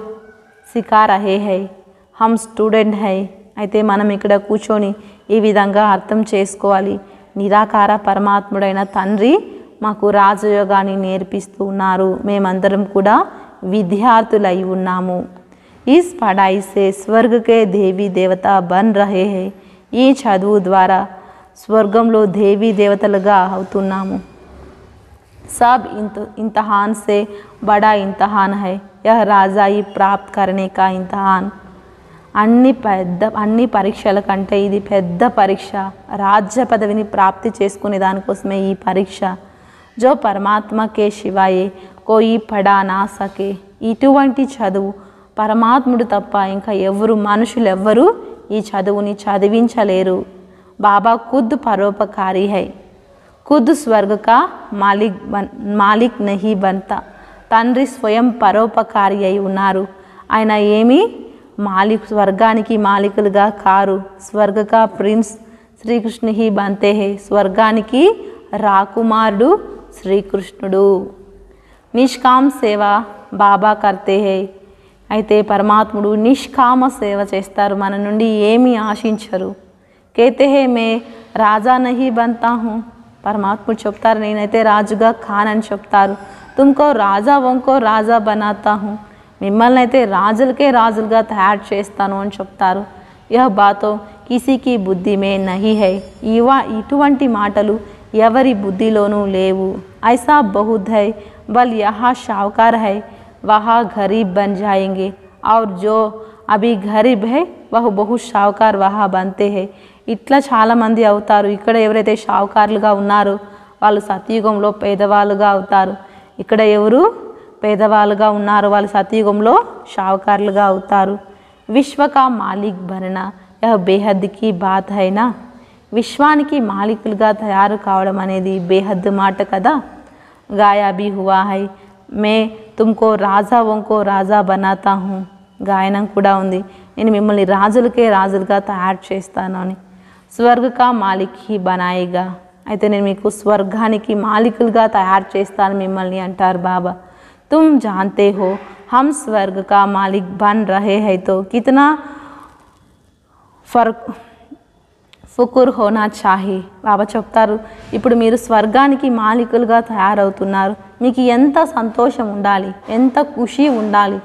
सिखा रहे हैं, हम स्टूडेंट है. అయితే మనం ఇక్కడ కూర్చొని ఈ విధంగా అర్థం చేసుకోవాలి. నిరాకార పరమాత్ముడైన తండ్రి మాకు రాజయోగాన్ని నేర్పిస్తూ ఉన్నారు, మేమందరం కూడా విద్యార్థులై ఉన్నాము. इस पढ़ाई से स्वर्ग के देवी देवता बन रहे हैं, ఈ చదువు ద్వారా స్వర్గంలో దేవీ దేవతలుగా అవుతున్నాము. सब इम्तिहान से बड़ा इम्तिहान है, यह राजाई प्राप्त करने का इम्तिहान. అన్ని పరీక్షల కంటే ఇది పెద్ద పరీక్ష, రాజ్య పదవిని ప్రాప్తి చేసుకునే దానికోసమే ఈ పరీక్ష. జో పరమాత్మకే శివాయే కోయి పడా నా సకే, ఇటువంటి చదువు పరమాత్ముడు తప్ప ఇంకా ఎవరు మనుషులు ఎవ్వరూ ఈ చదువుని చదివించలేరు. బాబా ఖుద్ పరోపకారి హై, ఖుద్ స్వర్గ కా మాలిక్ నహీ బన్తా, తండ్రి స్వయం పరోపకారి అయి ఉన్నారు, ఆయన ఏమీ స్వర్గానికి మాలికులుగా కారు. స్వర్గ కా ప్రిన్స్ శ్రీకృష్ణ హీ బంతే హే, స్వర్గానికి రాకుమారుడు శ్రీకృష్ణుడు. నిష్కామ సేవ బాబా కర్తే హే, అయితే పరమాత్ముడు నిష్కామ సేవ చేస్తారు, మన నుండి ఏమీ ఆశించరు. కేతే హే మే రాజా నహీ బంతా హూ, పరమాత్ముడు చెప్తారు నేనైతే రాజుగా కానని చెప్తారు. తుమ్కో రాజా వంకో రాజా బనాతా హూ, మిమ్మల్ని అయితే రాజులకే రాజులుగా తయారు చేస్తాను అని చెప్తారు. యహ్ బాతో కిసీకి బుద్ధి మే నహీ హై, ఇటువంటి మాటలు ఎవరి బుద్ధిలోనూ లేవు. ఐసా బహుత్ హై బల్ యహా షావుకార్ హై వహా గరీబ్ బన్ జాయేంగే, और जो అభి గరీబ్ హై వహు బహు షావుకార్ వహా బంతే హై. ఇట్లా చాలామంది అవుతారు, ఇక్కడ ఎవరైతే షావుకారులుగా ఉన్నారో వాళ్ళు సత్యుగంలో పేదవాళ్ళుగా అవుతారు. ఇక్కడ ఎవరు పేదవాళ్ళుగా ఉన్నారు వాళ్ళు సత్యుగంలో షావుకారులుగా అవుతారు. విశ్వకా మాలిక్ బననా యహ్ బేహద్ కి బాత్ హైనా, విశ్వానికి మాలికులుగా తయారు కావడం అనేది బేహద్ మాట కదా. గాయా భీ హువా హై మే తుమ్కో రాజావోంకో రాజా బనాతా హూ, గాయనం కూడా ఉంది నేను మిమ్మల్ని రాజులకే రాజులుగా తయారు చేస్తాను అని. స్వర్గ కా మాలిక్ హీ బనాయేగా, అయితే నేను మీకు స్వర్గానికి మాలికులుగా తయారు చేస్తాను మిమ్మల్ని అంటారు బాబా. तुम जानते हो हम स्वर्ग का मालिक बन रहे हैं तो कितना ఫుకుర్ హోనా చాహి. బాబా చెప్తారు ఇప్పుడు మీరు స్వర్గానికి మాలికులుగా తయారవుతున్నారు, మీకు ఎంత సంతోషం ఉండాలి, ఎంత ఖుషి ఉండాలి.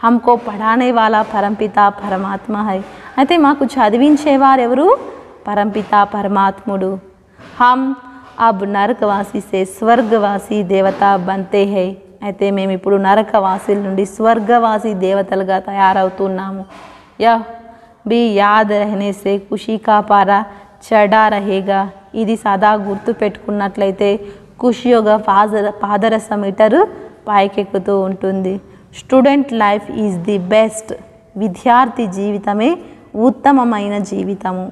హమ్కో పఢానే వాలా పరంపిత పరమాత్మ హై, అయితే మాకు చదివించేవారు ఎవరు? పరంపిత పరమాత్ముడు. హమ్ అబ్ నరకవాసి సే స్వర్గవాసి దేవత బంతే హై, అయితే మేము ఇప్పుడు నరకవాసుల నుండి స్వర్గవాసి దేవతలుగా తయారవుతున్నాము. యహ్ भी याद रहने से खुशी का पारा चढ़ा रहेगा, ఇది సదా గుర్తు పెట్టుకున్నట్లయితే ఖుషి యొక్క పాదరస మీటరు పైకెక్కుతూ ఉంటుంది. Student life is the best, విద్యార్థి జీవితమే ఉత్తమమైన జీవితము.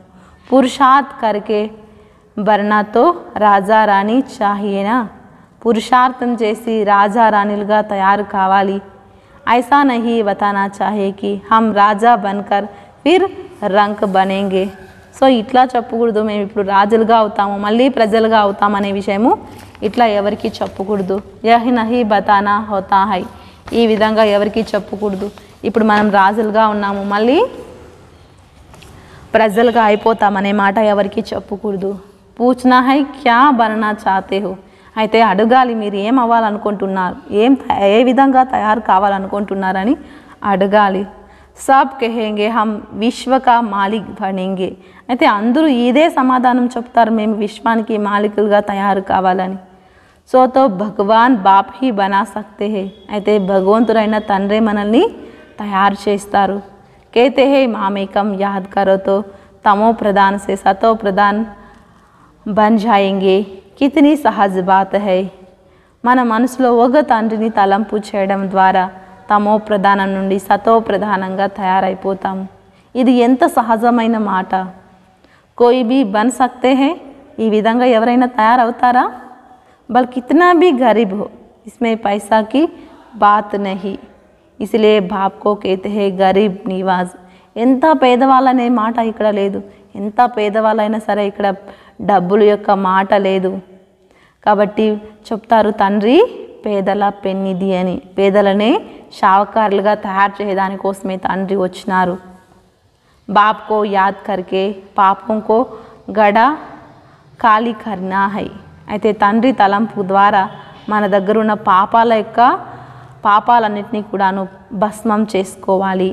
పురుషార్థ్ కరికే బర్నాతో రాజా రాణి చాహియేనా, పురుషార్థం చేసి రాజా రాణిలుగా తయారు కావాలి. ఐసా నహీ బతానా చాహే కి హమ్ రాజా బన్కర్ ఫిర్ రంక్ బనేంగే. సో ఇట్లా చెప్పకూడదు మేము ఇప్పుడు రాజులుగా అవుతాము మళ్ళీ ప్రజలుగా అవుతాం అనే విషయము ఇట్లా ఎవరికి చెప్పకూడదు. యహ్ నహీ బతానా హోతా హై, ఈ విధంగా ఎవరికి చెప్పకూడదు. ఇప్పుడు మనం రాజులుగా ఉన్నాము మళ్ళీ ప్రజలుగా అయిపోతామనే మాట ఎవరికి చెప్పకూడదు. పూछना है क्या बनना चाहते हो, అయితే అడగాలి, మీరు ఏం అవ్వాలనుకుంటున్నారు, ఏ విధంగా తయారు కావాలనుకుంటున్నారని అడగాలి. సబ్ కహేంగే హమ్ విశ్వ కా మాలిక్ బనేంగే. అయితే అందరూ ఇదే సమాధానం చెప్తారు, మేము విశ్వానికి మాలికులుగా తయారు కావాలని. సో తో భగవాన్ బాప్ హీ బనా సక్తే హే. అయితే భగవంతుడైన తండ్రి మనల్ని తయారు చేస్తారు. कहते हैं मामेकम याद करो तो तमो प्रधान से सतो प्रधान बन जाएंगे. कितनी सहज बात है. మన మనసులో ఒక తండ్రిని తలంపు చేయడం ద్వారా తమో ప్రధానం నుండి సతో ప్రధానంగా తయారైపోతాము. ఇది ఎంత సహజమైన మాట. కోయి భీ బన్ సక్తే హై. ఈ విధంగా ఎవరైనా తయారవుతారా? బల్ కితనా భీ గరీబ్ హో, ఇస్మే పైసా కి బాత్ నహీ. इसलिए बाप को कहते हैं गरीब निवाज. ఎంత పేదవాళ్ళనే మాట ఇక్కడ లేదు. ఎంత పేదవాళ్ళైనా సరే ఇక్కడ డబ్బుల యొక్క మాట లేదు. కాబట్టి చెప్తారు తండ్రి పేదల పెన్నిధి అని. పేదలనే షావుకారులుగా తయారు చేయడానికోసమే తండ్రి వచ్చినారు. బాప్ కో యాద్ కర్కే పాపం కో గడా ఖాళీ కర్నా హై. అయితే తండ్రి తలంపు ద్వారా మన దగ్గర ఉన్న పాపాలన్నింటినీ కూడాను భస్మం చేసుకోవాలి.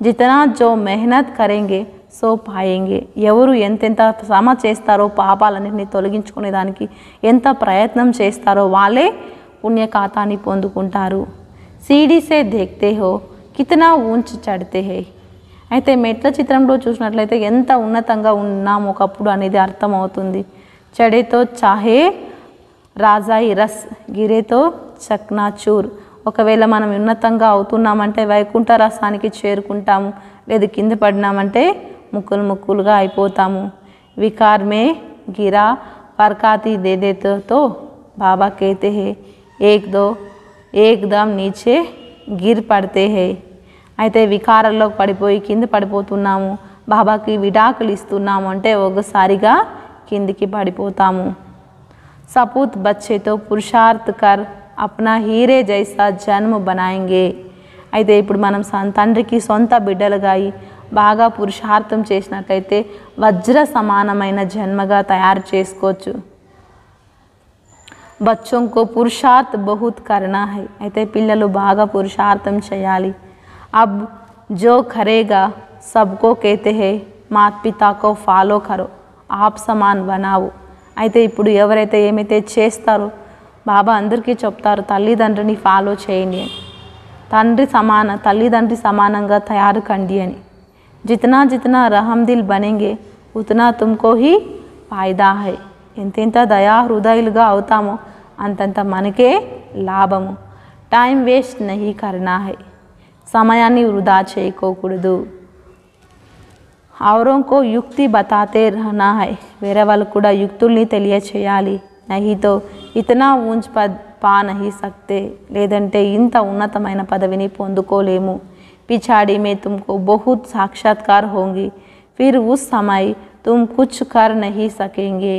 జితనా జో మెహనత్ కరేంగే సో పాయేంగే. ఎవరు ఎంతెంత శ్రమ చేస్తారో పాపాలన్నింటినీ తొలగించుకునే దానికి ఎంత ప్రయత్నం చేస్తారో వాళ్ళే పుణ్య ఖాతాని పొందుకుంటారు. సీడీ సే దేఖ్తే హో కితనా ఊంచ్ చడితే హే. అయితే మెట్ల చిత్రంలో చూసినట్లయితే ఎంత ఉన్నతంగా ఉన్నాం ఒకప్పుడు అనేది అర్థమవుతుంది. చడేతో చాహే రాజాయి రస్ గిరేతో చక్నాచూర్. ఒకవేళ మనం ఉన్నతంగా అవుతున్నామంటే వైకుంఠ రసానికి చేరుకుంటాము, లేదు కింద పడినామంటే ముక్కులుగా అయిపోతాము. వికార్ మే గిరా పర్కాతి దేదేతో బాబా कहते हैं ఏకదమ్ నీచే గిర్ పడితే హే. అయితే వికారంలో పడిపోయి కింద పడిపోతున్నాము, బాబాకి విడాకులు ఇస్తున్నాము అంటే ఒకసారిగా కిందికి పడిపోతాము. సపూత్ బచ్చేతో పురుషార్థ్ కర్ అప్నా హీరే జైసా జన్మ బనాయింగే. అయితే ఇప్పుడు మనం తండ్రికి సొంత బిడ్డలుగా బాగా పురుషార్థం చేసినట్లయితే వజ్ర సమానమైన జన్మగా తయారు చేసుకోవచ్చు. బచ్చోంకో పురుషార్థ్ బహుత్ కర్నా హై. అయితే పిల్లలు బాగా పురుషార్థం చేయాలి. అబ్ జో కరేగా సబ్కో కేతే హే మాత్ పితాకో ఫాలో కరో ఆప్ సమాన్ బనావు. అయితే ఇప్పుడు ఎవరైతే ఏమైతే చేస్తారో బాబా అందరికీ చెప్తారు, తల్లిదండ్రిని ఫాలో చేయండి అని. తల్లిదండ్రి సమానంగా తయారు కండి అని. జితనా రహమ్ దిల్ బనేంగే ఉతనా తుమ్కో హీ ఫాయిదా హై. ఎంతెంత దయా హృదయులుగా అవుతామో అంతంత మనకే లాభము. టైం వేస్ట్ నహీ కర్నా హై. సమయాన్ని వృధా చేయకోకూడదు. ఔరోంకో యుక్తి బతాతే రహనా హై. వేరే వాళ్ళు కూడా యుక్తుల్ని తెలియచేయాలి. నహీతో ఇతనా ఊంచ్ పద్ పా నహీ సక్తే. లేదంటే ఇంత ఉన్నతమైన పదవిని పొందుకోలేము. పిछाड़ी में तुमको बहुत साक्षात्कार होंगी, फिर उस समय तुम कुछ कर नहीं सकेंगे.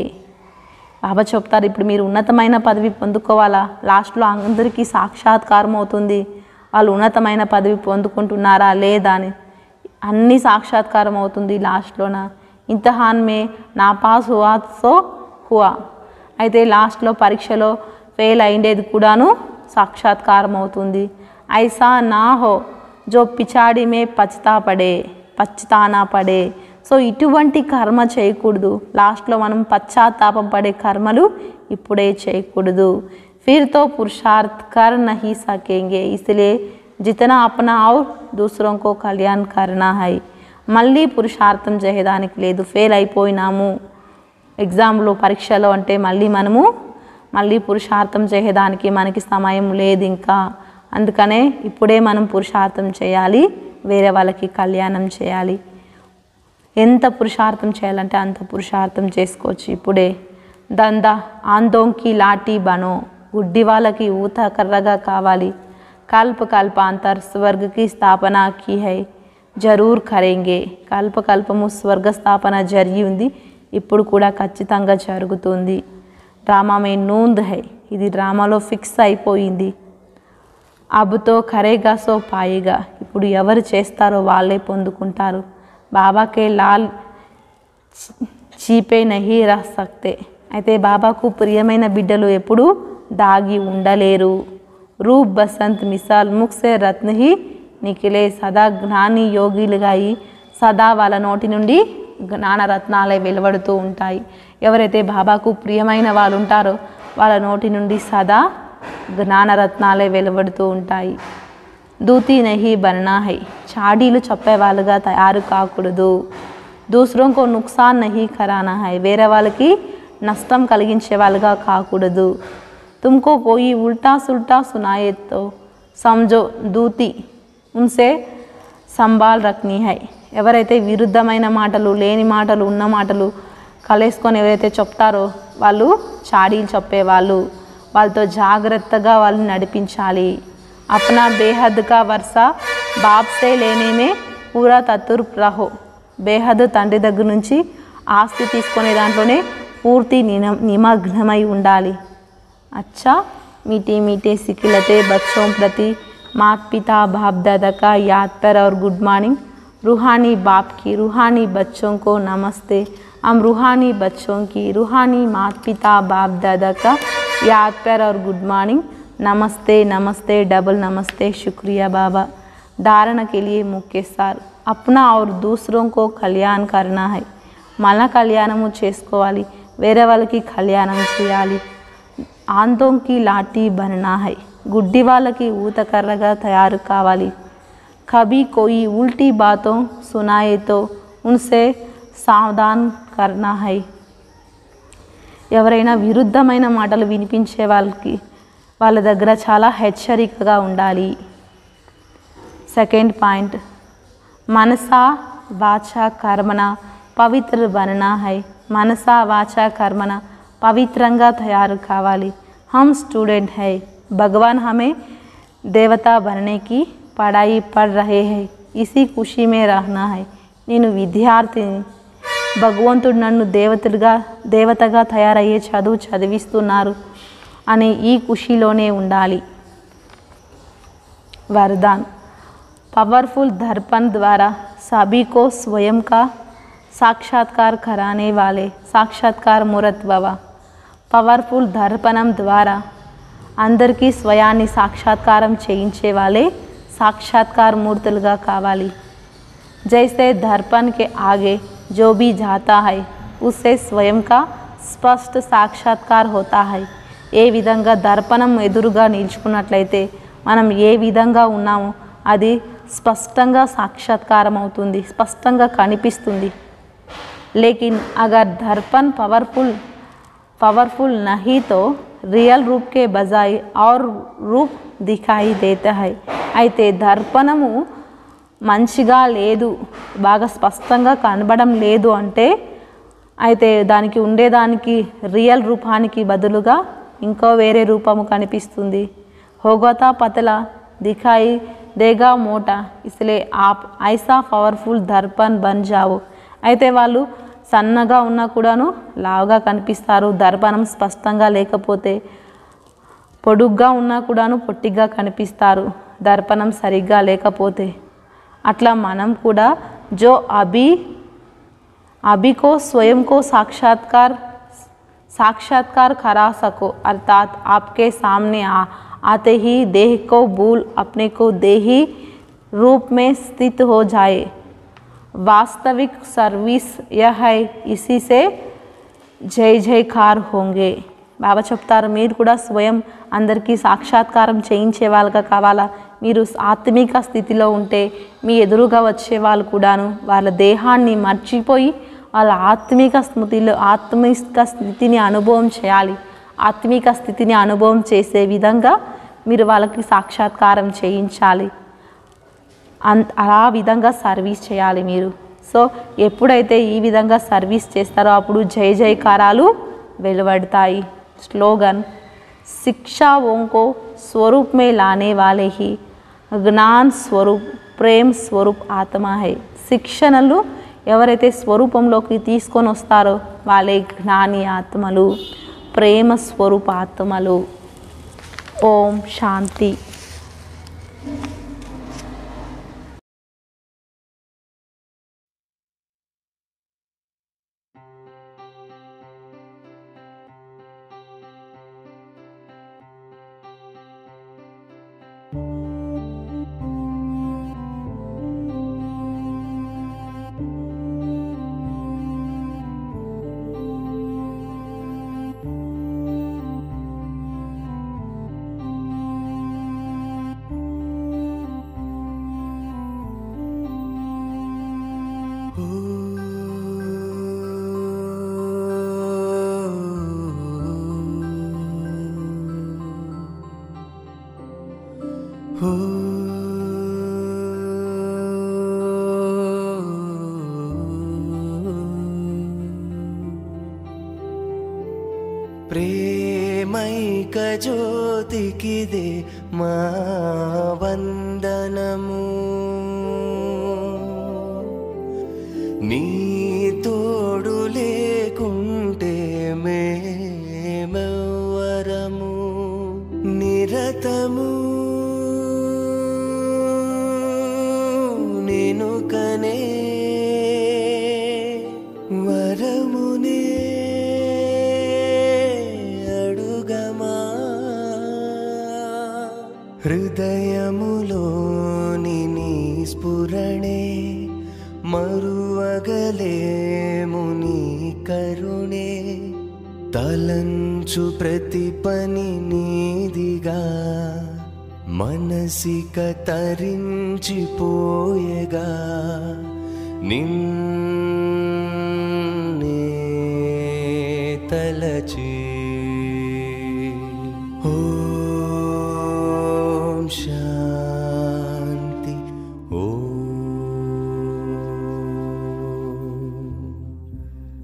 బాబా చెప్తారు, ఇప్పుడు మీరు ఉన్నతమైన పదవి పొందుకోవాలా, లాస్ట్లో అందరికీ సాక్షాత్కారం అవుతుంది. వాళ్ళు ఉన్నతమైన పదవి పొందుకుంటున్నారా లేదా అని అన్ని సాక్షాత్కారం అవుతుంది లాస్ట్లోన. ఇంతహాన్ మే నా పాస్ హువా సో హువా. అయితే లాస్ట్లో పరీక్షలో ఫెయిల్ అయ్యేది కూడాను సాక్షాత్కారం అవుతుంది. ఐసా నా హో జో పిచాడి మే పచ్తానా పడే. సో ఇటువంటి కర్మ చేయకూడదు. లాస్ట్లో మనం పశ్చాత్తాపం పడే కర్మలు ఇప్పుడే చేయకూడదు. फिर तो पुरुषार्थ कर नहीं सकेंगे, इसलिए जितना अपना और दूसरों को कल्याण करना है. మళ్ళీ పురుషార్థం చేయడానికి లేదు. ఫెయిల్ అయిపోయినాము ఎగ్జామ్లో పరీక్షలో అంటే మళ్ళీ పురుషార్థం చేయడానికి మనకి సమయం లేదు ఇంకా. అందుకనే ఇప్పుడే మనం పురుషార్థం చేయాలి, వేరే వాళ్ళకి కళ్యాణం చేయాలి. ఎంత పురుషార్థం చేయాలంటే అంత పురుషార్థం చేసుకోవచ్చు ఇప్పుడే. దందా ఆందోంకి లాఠీ బనో. గుడ్డి వాళ్ళకి ఊత కర్రగా కావాలి. కల్పకల్పాంతర్ స్వర్గకి స్థాపన కీ హై, జరూర్ కరేంగే. కల్పకల్పము స్వర్గ స్థాపన జరిగి ఉంది, ఇప్పుడు కూడా ఖచ్చితంగా జరుగుతుంది. డ్రామా మే నూంద్ హై, ఇది డ్రామాలో ఫిక్స్ అయిపోయింది. అబుతో కరేగా సో పాయేగా, ఇప్పుడు ఎవరు చేస్తారో వాళ్ళే పొందుకుంటారు. బాబాకే లాల్ చీపే నహీ రహ్ సక్తే. అయితే బాబాకు ప్రియమైన బిడ్డలు ఎప్పుడు దాగి ఉండలేరు. రూప్ బసంత్ మిసాల్ ముఖ్ సే రత్న హీ నిఖిలే, సదా జ్ఞాని యోగిలుగా అయి సదా వాళ్ళ నోటి నుండి జ్ఞానరత్నాలే వెలువడుతూ ఉంటాయి. ఎవరైతే బాబాకు ప్రియమైన వాళ్ళు ఉంటారో వాళ్ళ నోటి నుండి సదా జ్ఞానరత్నాలే వెలువడుతూ ఉంటాయి. దూతి నహీ బన్నా హై, చాడీలు చెప్పేవాళ్ళుగా తయారు కాకూడదు. దూసరోంకో నుక్సాన్ నహీ కరానా హై, వేరే వాళ్ళకి నష్టం కలిగించే వాళ్ళుగా కాకూడదు. తుమ్కో కోయి ఉల్టా సుల్టా సునాయే తో సమజో దూతి ఉన్సే సంభాల్ రఖ్నీ హై, ఎవరైతే విరుద్ధమైన మాటలు, లేని మాటలు, ఉన్న మాటలు కలేసుకొని ఎవరైతే చెప్తారో వాళ్ళు చాడీలు చెప్పేవాళ్ళు, వాళ్ళతో జాగ్రత్తగా వాళ్ళని నడిపించాలి. అప్నా బేహద్ కా వర్షా బాప్ సే లేనేమే పూరా తతుర్ రహో, బేహద్ తండ్రి దగ్గర నుంచి ఆస్తి తీసుకునే దాంట్లోనే పూర్తి నిమగ్నమై ఉండాలి. अच्छा मीठे मीठे सिखिलते बच्चों प्रति माता पिता बाप दादा का याद पर और गुड मॉर्निंग. रूहानी बाप की रूहानी बच्चों को नमस्ते. हम रूहानी बच्चों की रूहानी माता पिता बाप दादा का याद पर और गुड मॉर्निंग. नमस्ते नमस्ते डबल नमस्ते, शुक्रिया बाबा. धारण के लिए मुख्य सार, अपना और दूसरों को कल्याण करना है. మన కళ్యాణము చేసుకోవాలి, వేరే వాళ్ళకి కళ్యాణం చేయాలి. ఆందోంకి లాఠీ బననా హై, గుడ్డి వాళ్ళకి ఊతకర్రగా తయారు కావాలి. కభీ కోయి ఉల్టీ బాతో సునాయే తో ఉన్సే సావధాన్ కర్నా హై, ఎవరైనా విరుద్ధమైన మాటలు వినిపించే వాళ్ళ దగ్గర చాలా హెచ్చరికగా ఉండాలి. సెకండ్ పాయింట్, మనసా వాచా కర్మన పవిత్ర బననా హై, మనసా వాచా కర్మన పవిత్రంగా తయారు కావాలి. हम स्टूडेंट है, भगवान हमें देवता बनने की पढ़ाई पढ़ रहे हैं, इसी खुशी में रहना है. నేను విద్యార్థిని, భగవంతుడు నన్ను దేవతగా తయారయ్యే చదువు చదివిస్తున్నారు అనే ఈ ఖుషీలోనే ఉండాలి. वरदान, पावरफुल दर्पण द्वारा सभी को स्वयं का साक्षात्कार कराने वाले साक्षात्कार मूर्त बाबा. పవర్ఫుల్ దర్పణం ద్వారా అందరికీ స్వయాన్ని సాక్షాత్కారం చేయించే వాళ్ళే సాక్షాత్కార మూర్తులుగా కావాలి. जैसे दर्पण के आगे जो भी जाता है उससे स्वयं का స్పష్ట సాక్షాత్కార్ होता है. ఏ విధంగా దర్పణం ఎదురుగా నిల్చుకున్నట్లయితే మనం ఏ విధంగా ఉన్నామో అది స్పష్టంగా సాక్షాత్కారం అవుతుంది, స్పష్టంగా కనిపిస్తుంది. लेकिन अगर दर्पण पावरफुल नहीं तो रियल रूप के बजाय और रूप दिखाई देता है. అయితే దర్పణము మంచిగా లేదు, బాగా స్పష్టంగా కనబడడం లేదు అంటే అయితే దానికి ఉండేదానికి రియల్ రూపానికి బదులుగా ఇంకో వేరే రూపము కనిపిస్తుంది. होगा पतला दिखाई देगा मोटा, इसलिए आप ऐसा पावरफुल दर्पण बन जाओ. అయితే వాళ్ళు సన్నగా ఉన్నా కూడాను లావుగా కనిపిస్తారు, దర్పణం స్పష్టంగా లేకపోతే. పొడుగ్గా ఉన్నా కూడాను పొట్టిగా కనిపిస్తారు, దర్పణం సరిగ్గా లేకపోతే. అట్లా మనం కూడా जो अभी को स्वयं को साक्षात्कार करा सको, अर्थात आपके सामने आते ही देह को भूल अपने को देही रूप में स्थित हो जाए. वास्तविक सर्विस यह है, इसी से जय जयकार होंगे. బాబా చెప్తారు, మీరు కూడా స్వయం అందరికీ సాక్షాత్కారం చేయించే వాళ్ళగా కావాలా. మీరు ఆత్మిక స్థితిలో ఉంటే మీ ఎదురుగా వచ్చే వాళ్ళు కూడాను వాళ్ళ దేహాన్ని మర్చిపోయి వాళ్ళ ఆత్మిక స్థితిని అనుభవం చేయాలి. ఆత్మిక స్థితిని అనుభవం చేసే విధంగా మీరు వాళ్ళకి సాక్షాత్కారం చేయించాలి, ఆ విధంగా సర్వీస్ చేయాలి మీరు. సో ఎప్పుడైతే ఈ విధంగా సర్వీస్ చేస్తారో అప్పుడు జయ జయకారాలు వెలువడతాయి. स्लोगन, शिक्षाओं को स्वरूप में लाने वाले ही ज्ञान स्वरूप प्रेम स्वरूप आत्मा है. శిక్షణలు ఎవరైతే స్వరూపంలోకి తీసుకొని వస్తారో వాళ్ళే జ్ఞాని ఆత్మలు, ప్రేమ స్వరూప ఆత్మలు. ఓం శాంతి. ప్రేమైక జ్యోతికిదే మా వందనము నీ తోడు లేకుంటే మేమెవ్వరము నిరతము నిను కనే వరమునే హృదయములోని నీ స్ఫురణే మరువగలేము నీ కరుణే తలంచు ప్రతి పని నీదిగా మనసిక తరించిపోయగా నిన్నే తలచి శాంతి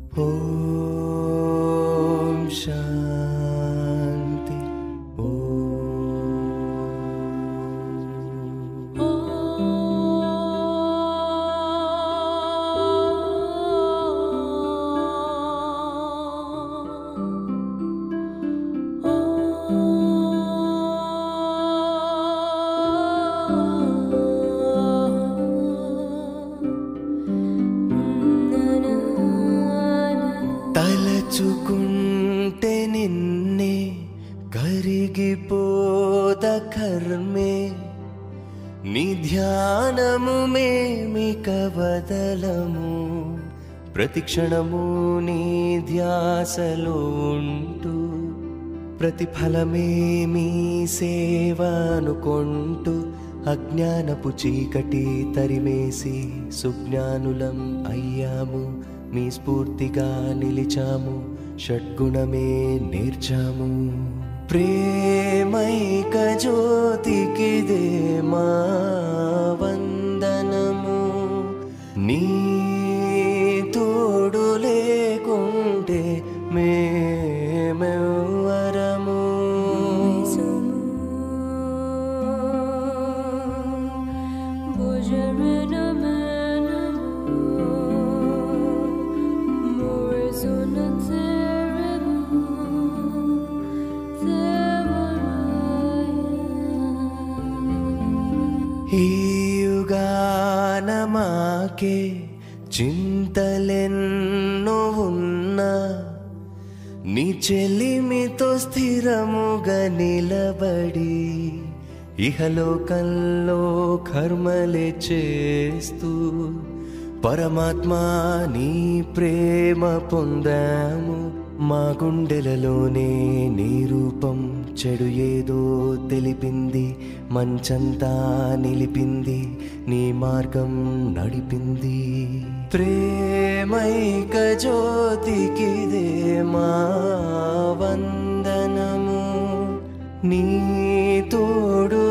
ఓం శాంతి తలచుకుంటే నిన్నే కరిగిపోద కర్మే నీ ధ్యానము మేమిక వదలము ప్రతిక్షణము నీ ధ్యాసలో ఉంటూ ప్రతిఫలమే మీ సేవ అనుకుంటూ అజ్ఞానపు చీకటి తరిమేసి సుజ్ఞానులం అయ్యాము మీ స్ఫూర్తిగా నిలిచాము షడ్గుణమే నేర్చాము ప్రేమైక జ్యోతికిదే మా వందనము నీ తోడు లేకుంటే మేమెవ్వరము ఈ యుగాన మాకే చింతలెన్నో ఉన్నా నీ చెలిమితో స్థిరముగా నిలబడి ఇహలోకంలో కర్మలే చేస్తూ పరమాత్మ నీ ప్రేమ పొందాము మా గుండెలలోనే నీ రూపం చెడు ఏదో తెలిపింది మంచంతా నిలిపింది నీ మార్గం నడిపింది ప్రేమైక జ్యోతికిదే మా వందనము నీ తోడు